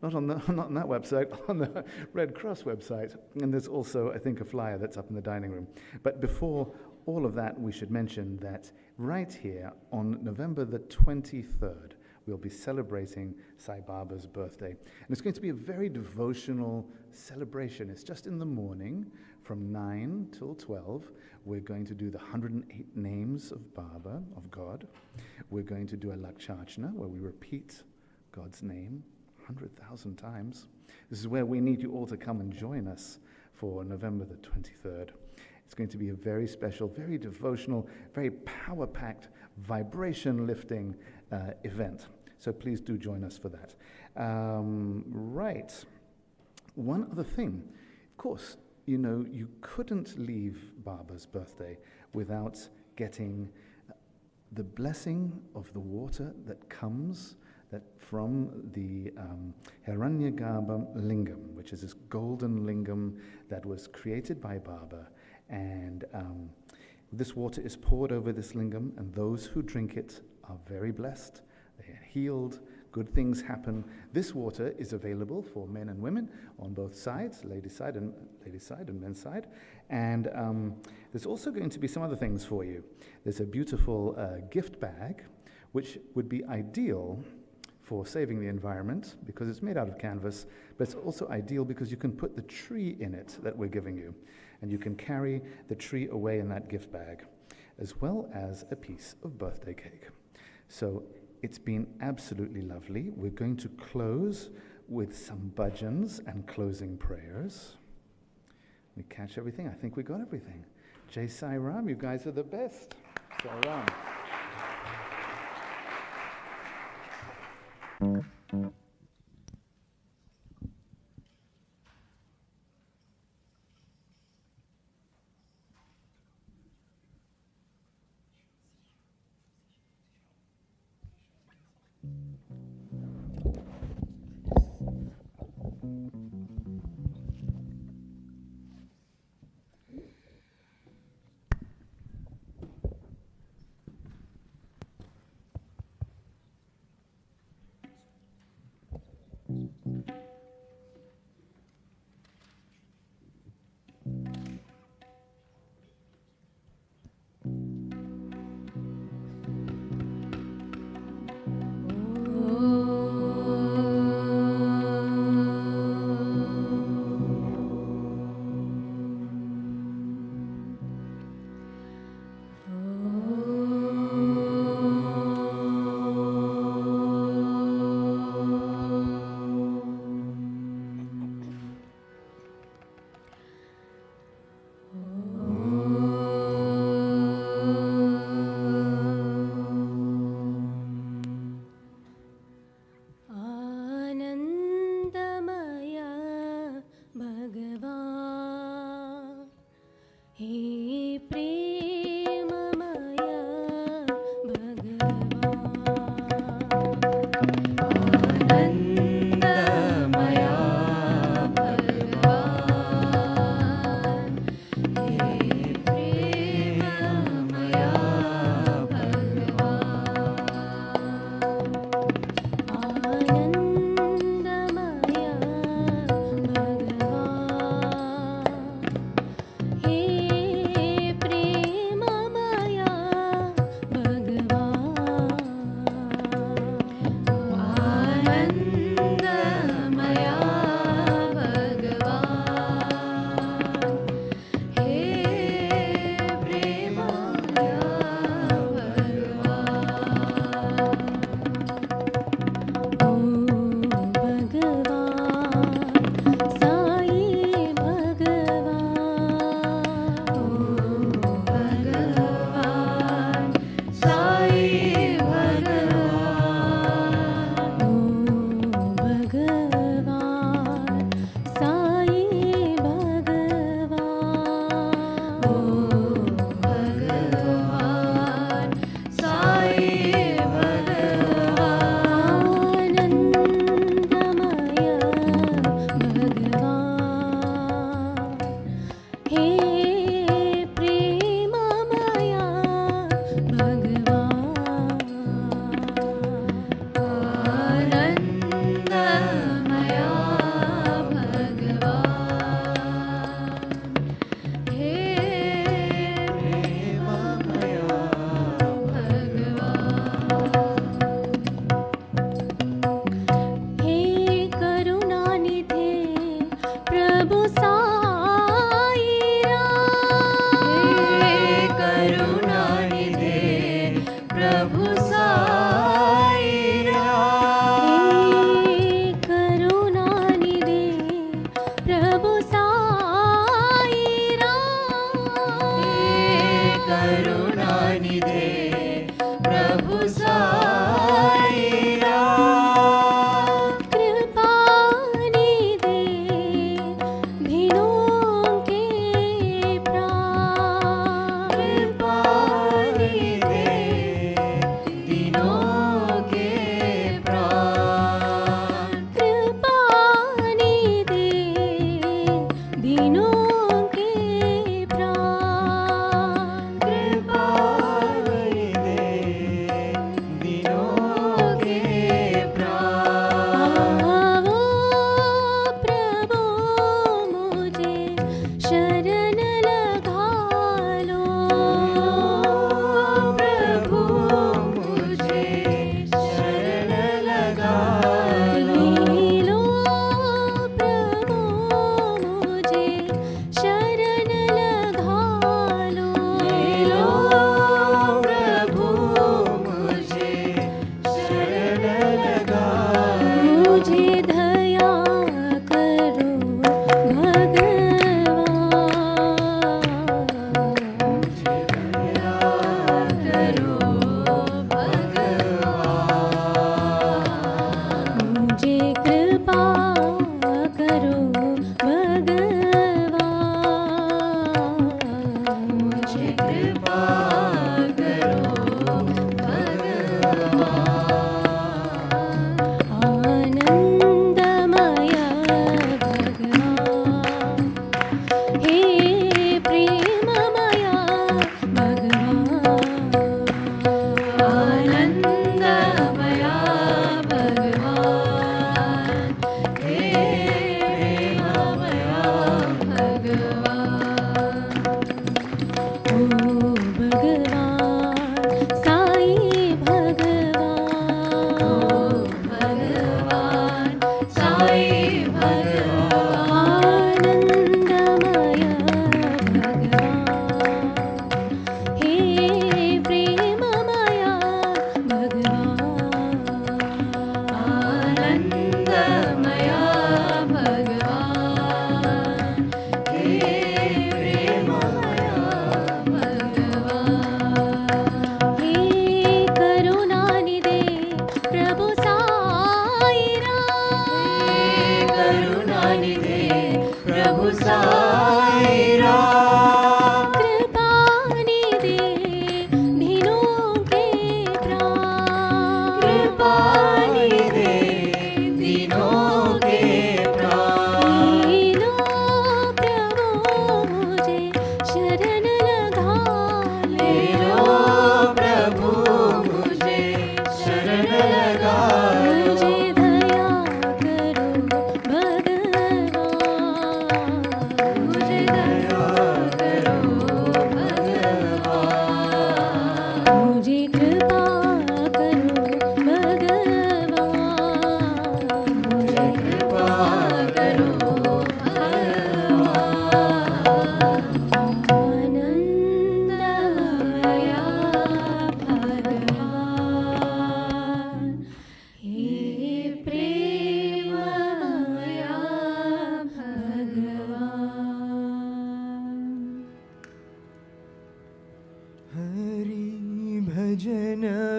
that website, on the Red Cross website. And there's also, I think, a flyer that's up in the dining room. But before all of that, we should mention that right here on November the 23rd, we'll be celebrating Sai Baba's birthday. And it's going to be a very devotional celebration. It's just in the morning from 9 till 12. We're going to do the 108 names of Baba, of God. We're going to do a Lakshachna, where we repeat God's name 100,000 times. This is where we need you all to come and join us for November the 23rd. It's going to be a very special, very devotional, very power-packed, vibration-lifting event. So please do join us for that. Right. One other thing. Of course, you know, you couldn't leave Baba's birthday without getting the blessing of the water that comes that from the Hiranyagarbha lingam, which is this golden lingam that was created by Baba, and this water is poured over this lingam, and those who drink it are very blessed. They are healed. Good things happen. This water is available for men and women on both sides, ladies' side and men's side. And there's also going to be some other things for you. There's a beautiful gift bag, which would be ideal for saving the environment because it's made out of canvas, but it's also ideal because you can put the tree in it that we're giving you, and you can carry the tree away in that gift bag, as well as a piece of birthday cake. So it's been absolutely lovely. We're going to close with some bhajans and closing prayers. We catch everything? I think we got everything. Jai Sai Ram, you guys are the best. Sai Ram.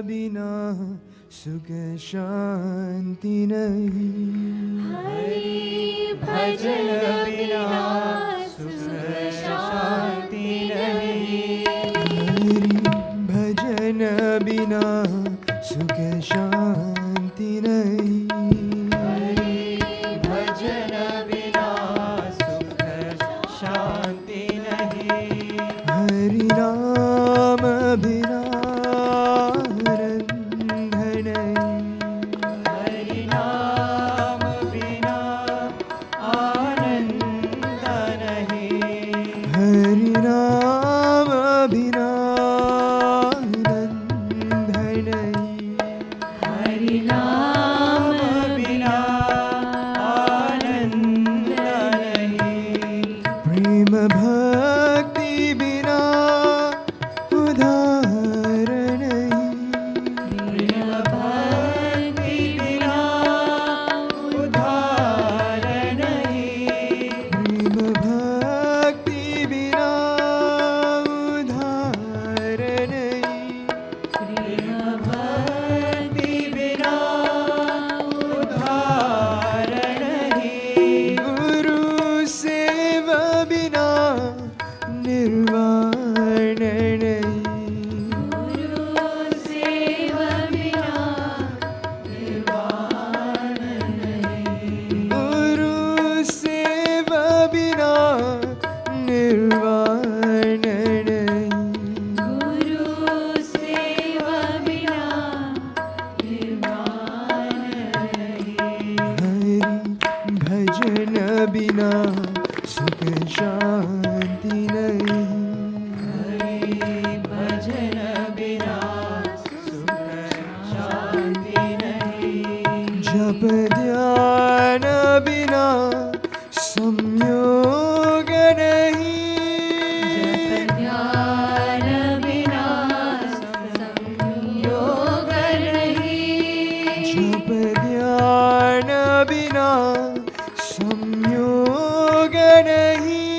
बिना सुख शांति नहीं। हरि भजन बिना सुख शांति नहीं। हरि भजन बिना सुख शांति नहीं। हरि भजन बिना सुख शांति नहीं। हरि नाम बिना आनंद नहीं। हरि नाम बिना आनंद नहीं। हरि नाम बिना आनंद नहीं। हरि नाम बिना आनंद नहीं। प्रेम भक्ति बिना उधार नहीं। प्रेम भक्ति बिना उधार नहीं। प्रेम भक्ति बिना उधार नहीं। प्रेम भक्ति बिना उधार नहीं। गुरु सेवा बिना निर्वाण नहीं। गुरु सेवा बिना निर्वाण नहीं। गुरु सेवा बिना निर्वाण नहीं। गुरु सेवा बिना निर्वाण नहीं। हरि भजन बिना सुख शांति नहीं। हरि भजन बिना सुख शांति नहीं। जप ध्यान बिना संयोग नहीं। ज्ञान बिना संयोग नहीं। जप ध्यान बिना संयोग नहीं।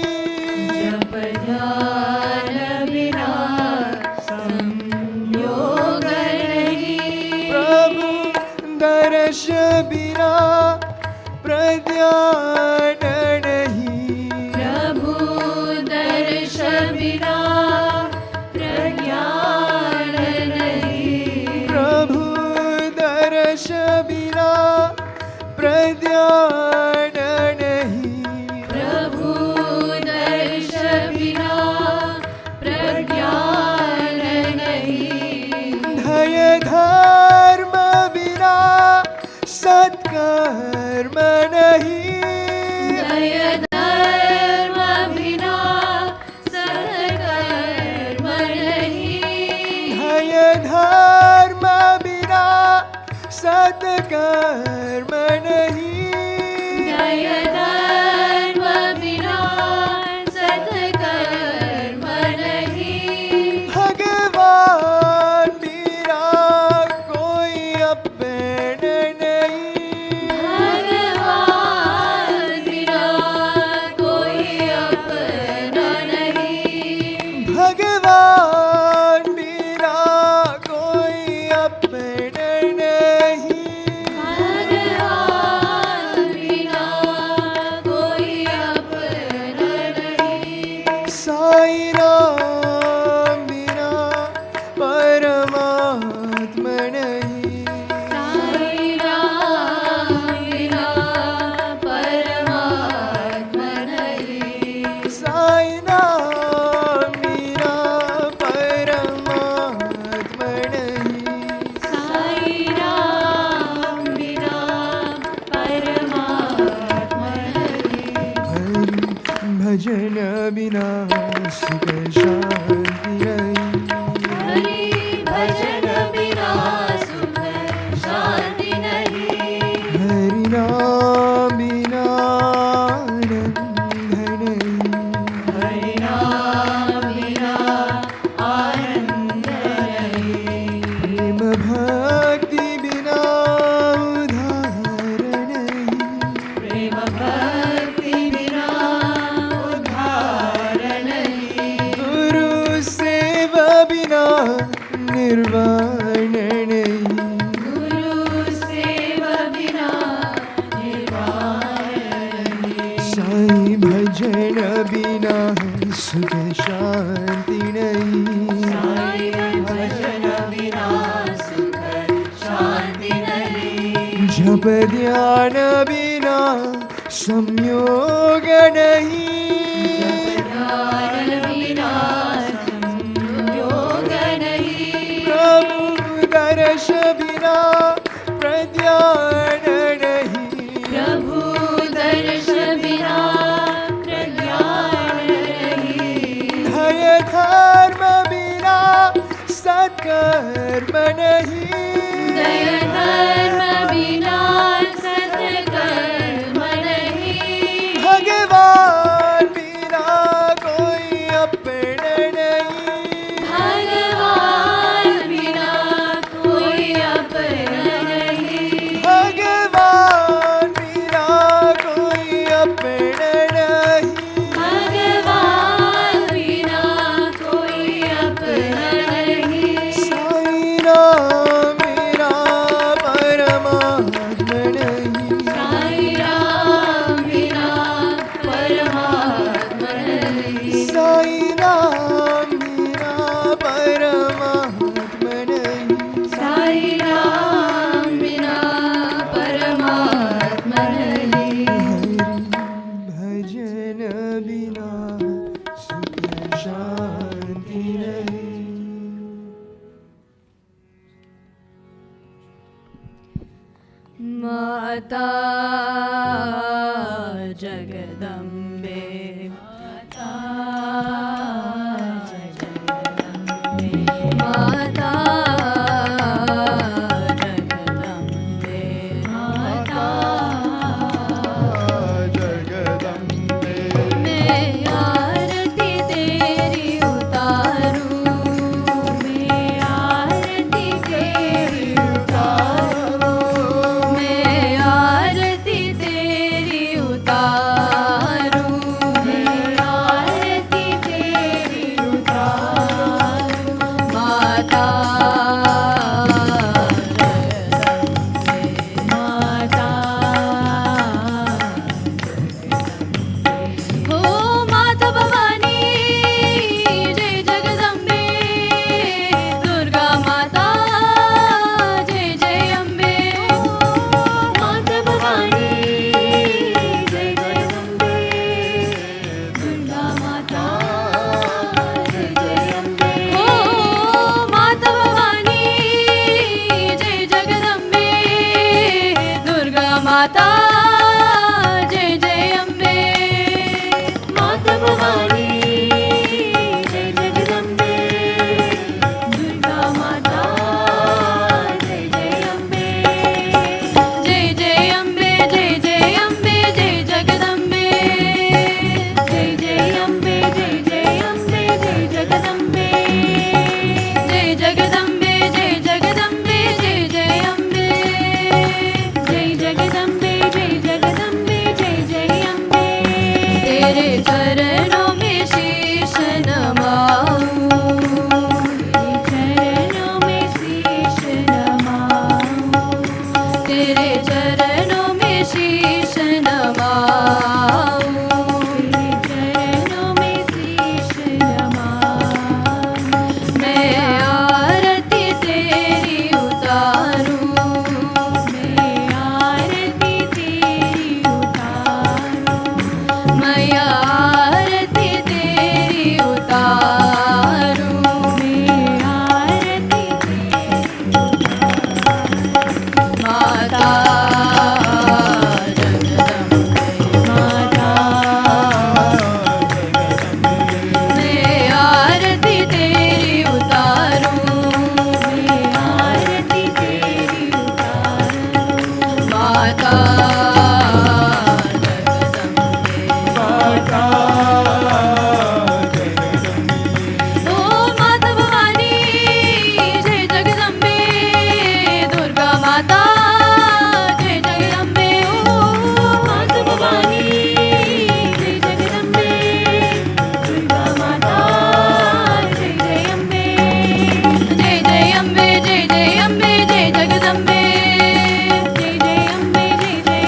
जप ध्यान बिना संयोग नहीं। प्रभु दर्श बिना प्रध्यान नहीं। प्रभु दर्श बिना प्रज्ञान नहीं। प्रभु दर्श बिना प्रध्यान नहीं। प्रभु दर्श बिना प्रज्ञान नहीं। धय धर्म बिना सत्कर्म नहीं। दय धर्म बिना सत्कर्म नहीं। धय धर्म बिना सत्कर्म नहीं। दय धर्म बिना सत्कर्म नहीं। भगवान मेरा कोई अपना नहीं। भगवान बिना कोई अपना नहीं। भगवान मेरा कोई अपना नहीं। भगवान बिना कोई अपना नहीं। साई राम बिना परमात्मा नहीं। साई राम बिना परमात्मा नहीं। साई राम बिना परमात्मा नहीं। साई राम बिना परमात्मा नहीं। हरि भजन बिना सुख शांति नहीं। हरि भजन बिना सुख शांति नहीं। हरि नाम बिना आनंद नहीं। हरि नाम बिना आनंद नहीं। प्रेम भक्ति बिना उधार नहीं। प्रेम भक्ति बिना उधार नहीं। गुरु सेवा बिना निर्वाण जप ध्यान बिना संयोग नहीं, प्रभु दर्श बिना प्रज्ञान नहीं, प्रभु दर्श बिना प्रज्ञान नहीं, धय धर्म बिना सत्कर्म नहीं, दय धर्म बिना सत्कर्म नहीं, भगवान बिना कोई अपना नहीं, भगवान बिना कोई अपना नहीं, भगवान बिना कोई अपना नहीं, भगवान बिना कोई अपना नहीं, साईं राम मेरा परमात्मा नहीं, साईं राम बिना परमात्मा नहीं, साईं राम मेरा परमात्मा नहीं, साईं राम बिना परमात्मा नहीं, भजन बिना सुख शांति नहीं। माता जगदम्बे, माता जगदम्बे, माता जगदम्बे, माता जगदम्बे, मैं आरती तेरी उतारूं, मैं आरती तेरी उतारूं, मैं आरती तेरी उतारूं, मैं आरती तेरी उतारूं, माता जगदम्बे, माता हो माता भवानी जय जगदम्बे, दुर्गा माता जय जय अम्बे, माता भवानी जय जगदम्बे, दुर्गा माता जय जय अम्बे, हो माता भवानी जय जगदम्बे, दुर्गा माता जय जय अम्बे, माता भवानी जय जगदम्बे, दुर्गा माता जय जय अम्बे, जय जय अम्बे, जय जय अम्बे, जय जगदम्बे, जय जय अम्बे, जय जय अम्बे, जय जगदम्बे, जय जगदम्बे, जय जगदम्बे, जय जय अम्बे, जय जगदम्बे, जय जगदम्बे, जय जय अम्बे, तेरे चरणों में शीश नमाऊं, तेरे चरणों में शीश नमाऊं, तेरे चरणों में शीश नमाऊं, तेरे चरणों में शीश नमाऊं, मैं आरती तेरी उतारूं, मैं आरती तेरी उतारूं, मैं आरती तेरी उतारूं, मैं आरती तेरी माता जगदम्बे, माता मैं आरती तेरी उतारूं, मैं आरती तेरी उतारूं, माता जगदम्बे, माता ओ माता भवानी जय जगदम्बे, दुर्गा माता जय जगदम्बे, ओ माता भवानी जय जगदम्बे, दुर्गा माता जय जय अम्बे, जय जय अम्बे, जय जय अम्बे, जय जगदम्बे, जय जय अम्बे, जय जय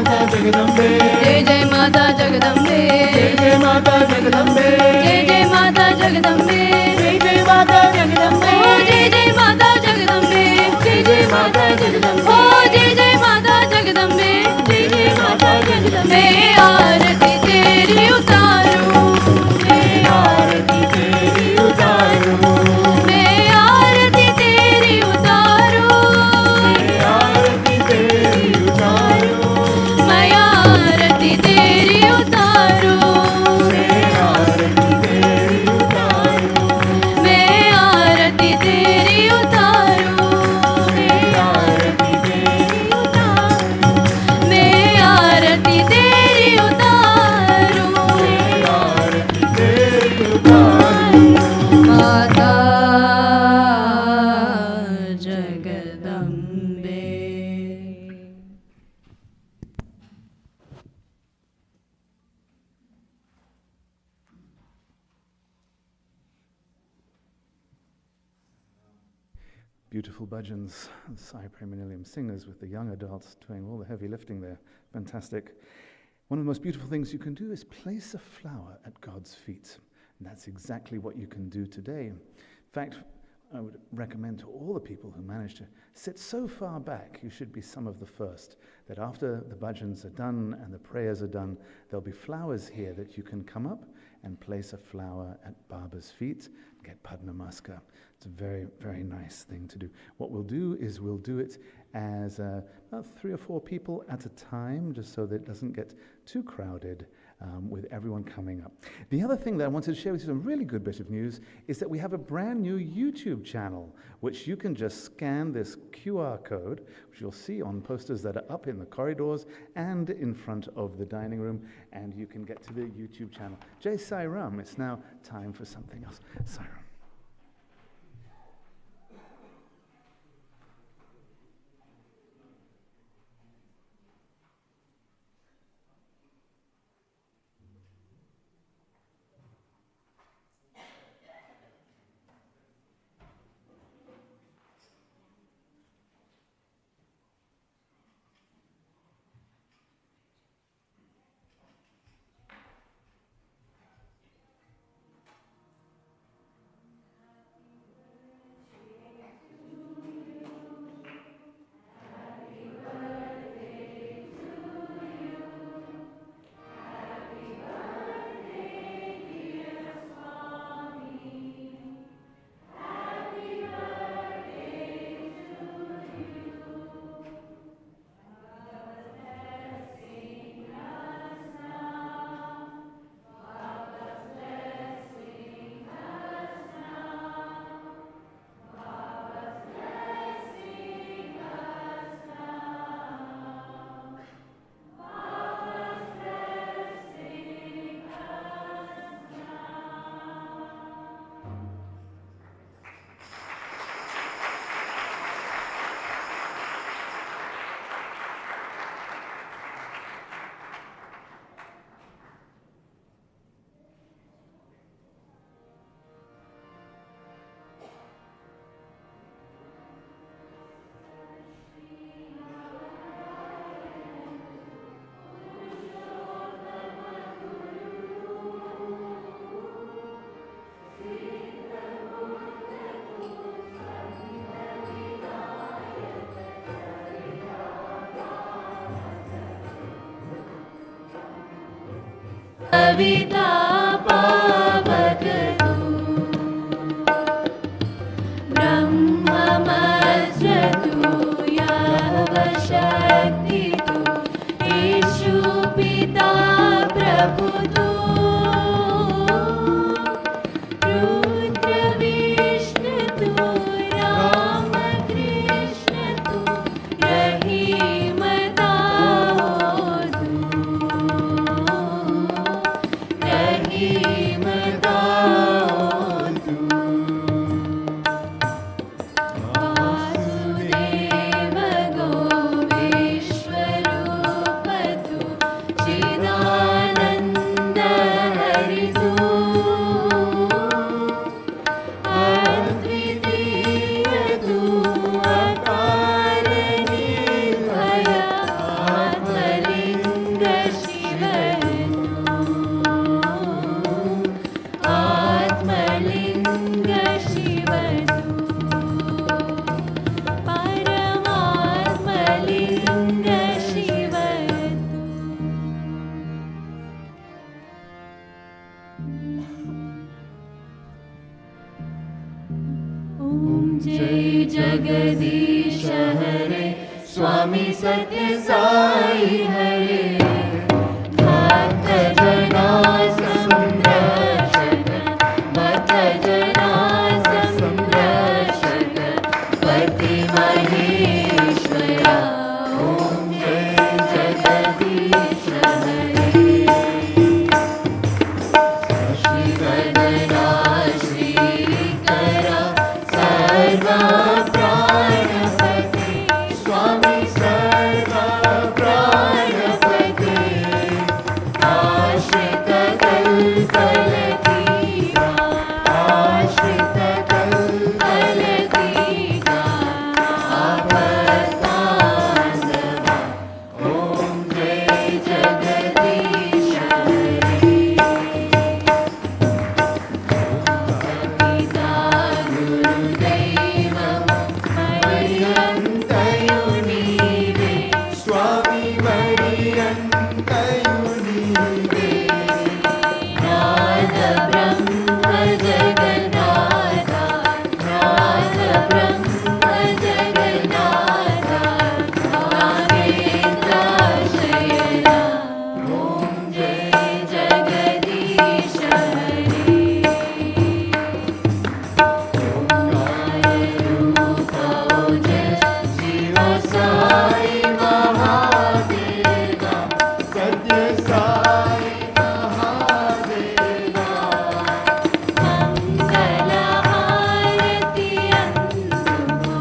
माता जगदम्बे जय जय माता जगदम्बे जय जय माता जगदम्बे जय जय माता जगदम्बे जय जय माता जगदम्बे ओ जय जय माता जगदम्बे जय जय माता जगदम्बे ओ जय जय माता जगदम्बे जय जय माता जगदम्बे मैं आरती तेरी उतारूं मैं आरती तेरी उतारूं मैं आरती तेरी उतारूं मैं आरती तेरी उतारूं मैं आरती तेरी उतारूं मैं आरती तेरी उतारूं मैं आरती तेरी उतारूं मैं आरती तेरी उतारूं मैं आरती तेरी उतारूं मैं आरती तेरी उतारूं माता Jagdambe Beautiful bhajans, Sai Prema Nilayam singers with the young adults doing all the heavy lifting there. Fantastic. One of the most beautiful things you can do is place a flower at God's feet. And that's exactly what you can do today. In fact, I would recommend to all the people who manage to sit so far back, you should be some of the first, that after the bhajans are done and the prayers are done, there'll be flowers here that you can come up and place a flower at Baba's feet, get Padnamaskar. It's a very, very nice thing to do. What we'll do is we'll do it as about 3 or 4 people at a time, just so that it doesn't get too crowded with everyone coming up. The other thing that I wanted to share with you, some really good bit of news, is that we have a brand new YouTube channel, which you can just scan this QR code, which you'll see on posters that are up in the corridors and in front of the dining room, and you can get to the YouTube channel. Jai Sai Ram, it's now time for something else. Sai Ram. कविता पावक तू ब्रह्ममस्त्र तू यः शक्ति तू issue पिता प्रभु तू रुद्र विष्णु तू राम कृष्ण तू रहीम दाओ तू रहीम दाओ तू वासुदेव गो विश्वरूप तू चिदानन्द जय जगदीश हरे स्वामी सत्य साई हरे भक्त जना संरक्षक भक्त जना संरक्षक पति महेश्वरा ओम जय जगदीश हरे श्रीवदना श्रीकरा सर्वा प्राणपते स्वामी सर्वा प्राणपते आश्रित कल्पलतीका आश्रित कल्पलतीका आपत्तासवा ओम जय जगदीश हरे पिता गुरुदैवं मरियन्तयुनीवे स्वामी मरियन्तयुनीवे नाद ब्रह्म जगन्नाथा नाद ब्रह्म जगन्नाथा नागेन्द्र शयना ओम जय जगदीश हरे शिव साई महादेवा सत्य साई महादेवा मंगल हारति अंधुको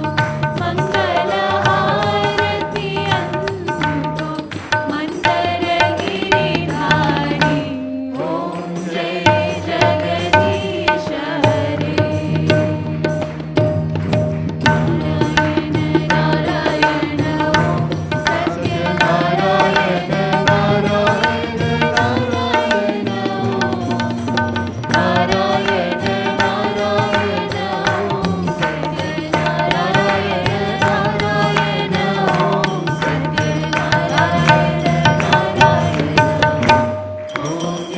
मंगल हारति अंधुको मंतर गिरिधारी ओम जय जगदीश हरे नारायण नारायण ओम सत्य नारायण नारायण नारायण ओम नारायण नारायण ओम सत्य नारायण नारायण ओम सत्य नारायण नारायण ओम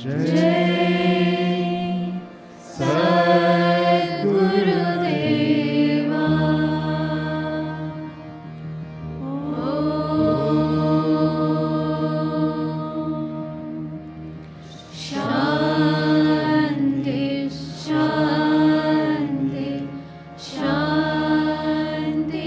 जय शांति शांति शांति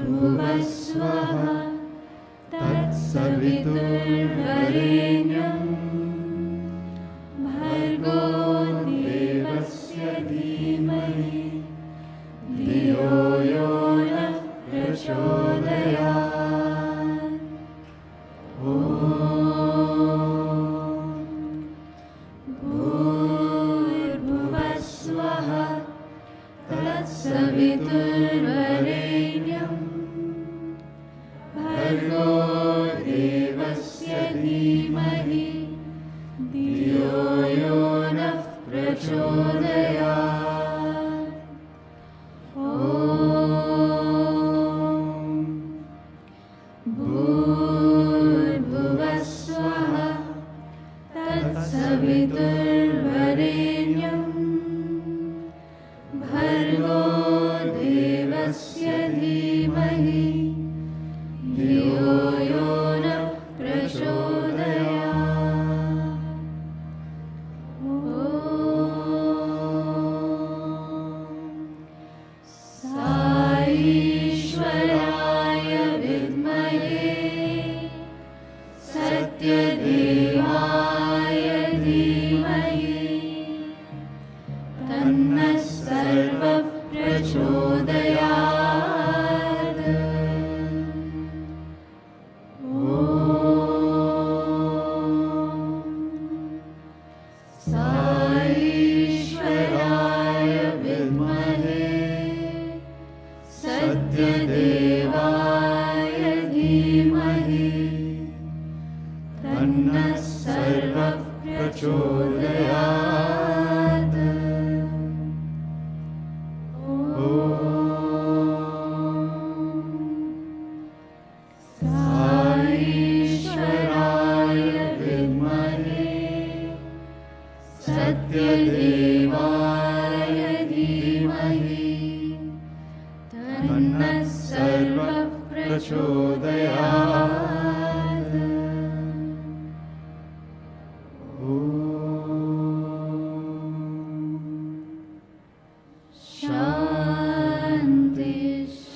भूर्भुवस्वः तत्सवितुर्वरेण्यं भर्गो देवस्य धीमहि धियो यो नः प्रचोदयात् ॐ भूर्भुवस्वः तत्सवितुर्वरेण्यं भर्गो देवस्य धीमहि धियो यो नः प्रचोदयात् ॐ भूर्भुवस्वः सवितुर्वरेण्यं भर्गो देवस्य धीमहि धियो यो नः प्रचोदयात्। साईश्वराय विद्महे सत्यदेवाय धीमहि तन्नः सर्वः प्रचोदयात्। साईश्वराय विद्महे सत्यदेवाय धीमहि तन्नः सर्वः प्रचोदयात्। साईश्वराय विद्महे सत्यदेवाय धीमहि तन्नः सर्वः प्रचोदयात्। शान्ति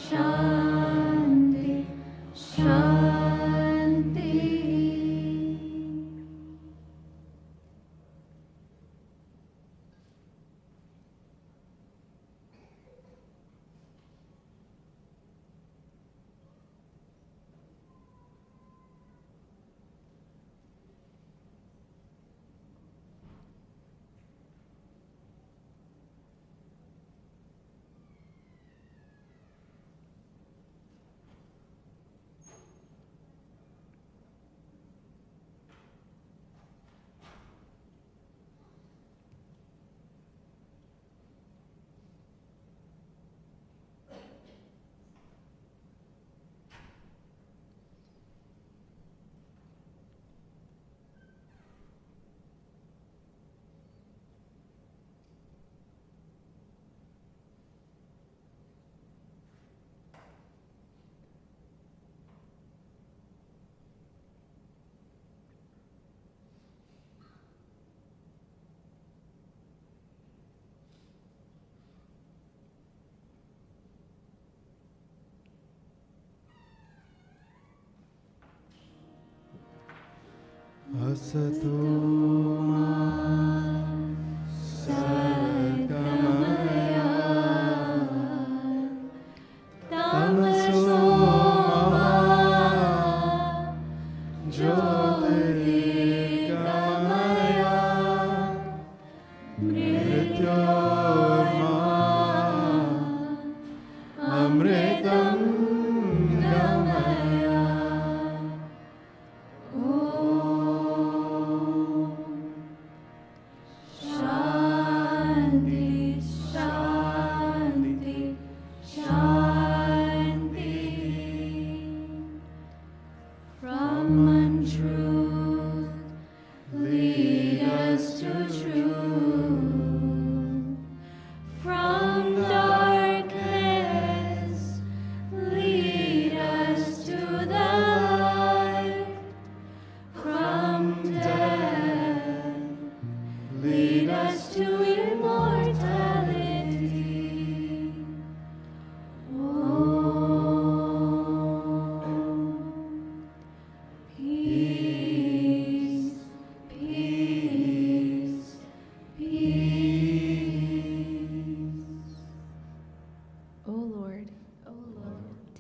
शान्ति शान्ति। असतो मा सद्गमया तमसो मा ज्योतिर्गमया मृत्योर्मा अमृतं गमया।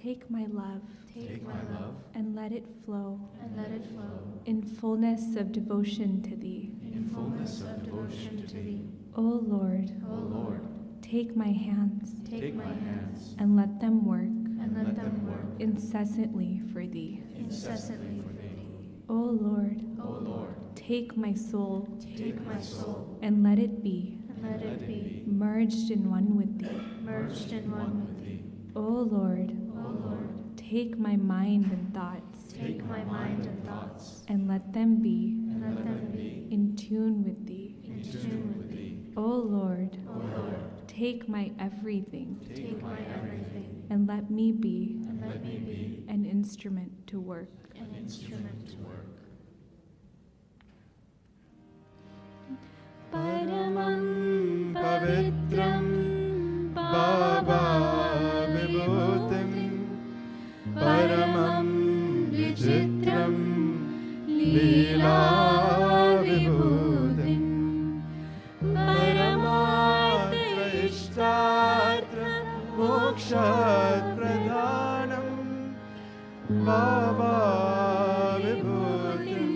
Take my love, and let it flow, in fullness of devotion to Thee. O Lord, take my hands, and let them work, incessantly for Thee. O Lord, take my soul, and let it be, merged in one with Thee. O Lord, take my mind and thoughts, and let them be, in tune with thee. O Lord, take my everything, and let me be an instrument to work. Paramam pavitram Baba vibhutim Paramam vichitram Leela vibhutim Paramartha ishtartha mokshat pradhanam Baba vibhutim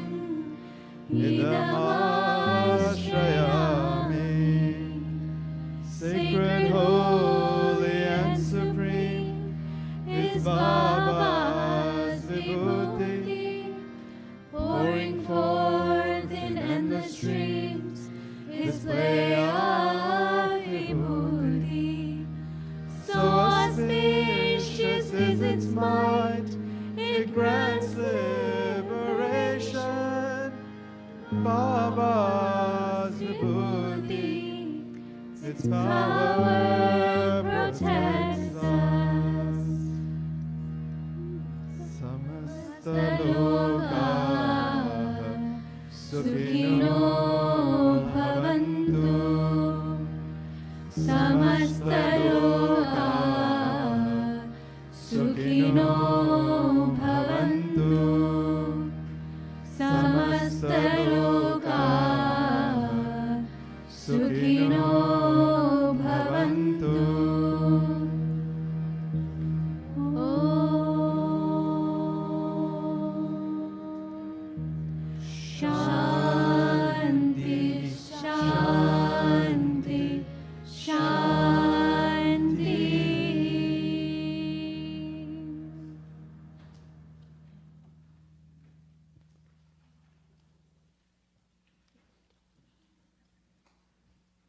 idamāshrayāmi. Sacred, holy, and supreme is Baba's vibhuti, pouring forth in endless streams his play of vibhuti. So auspicious is its might, it grants liberation. Baba's vibhuti, its power protects us. Samasta lokaha sukhino bhavantu. Samasta lokaha sukhino bhavantu. Samasta lokaha sukhino bhavantu. Shanti, Shanti, Shanti.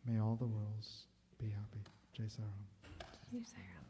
May all the worlds be happy. Jai Saram. Jai Saram.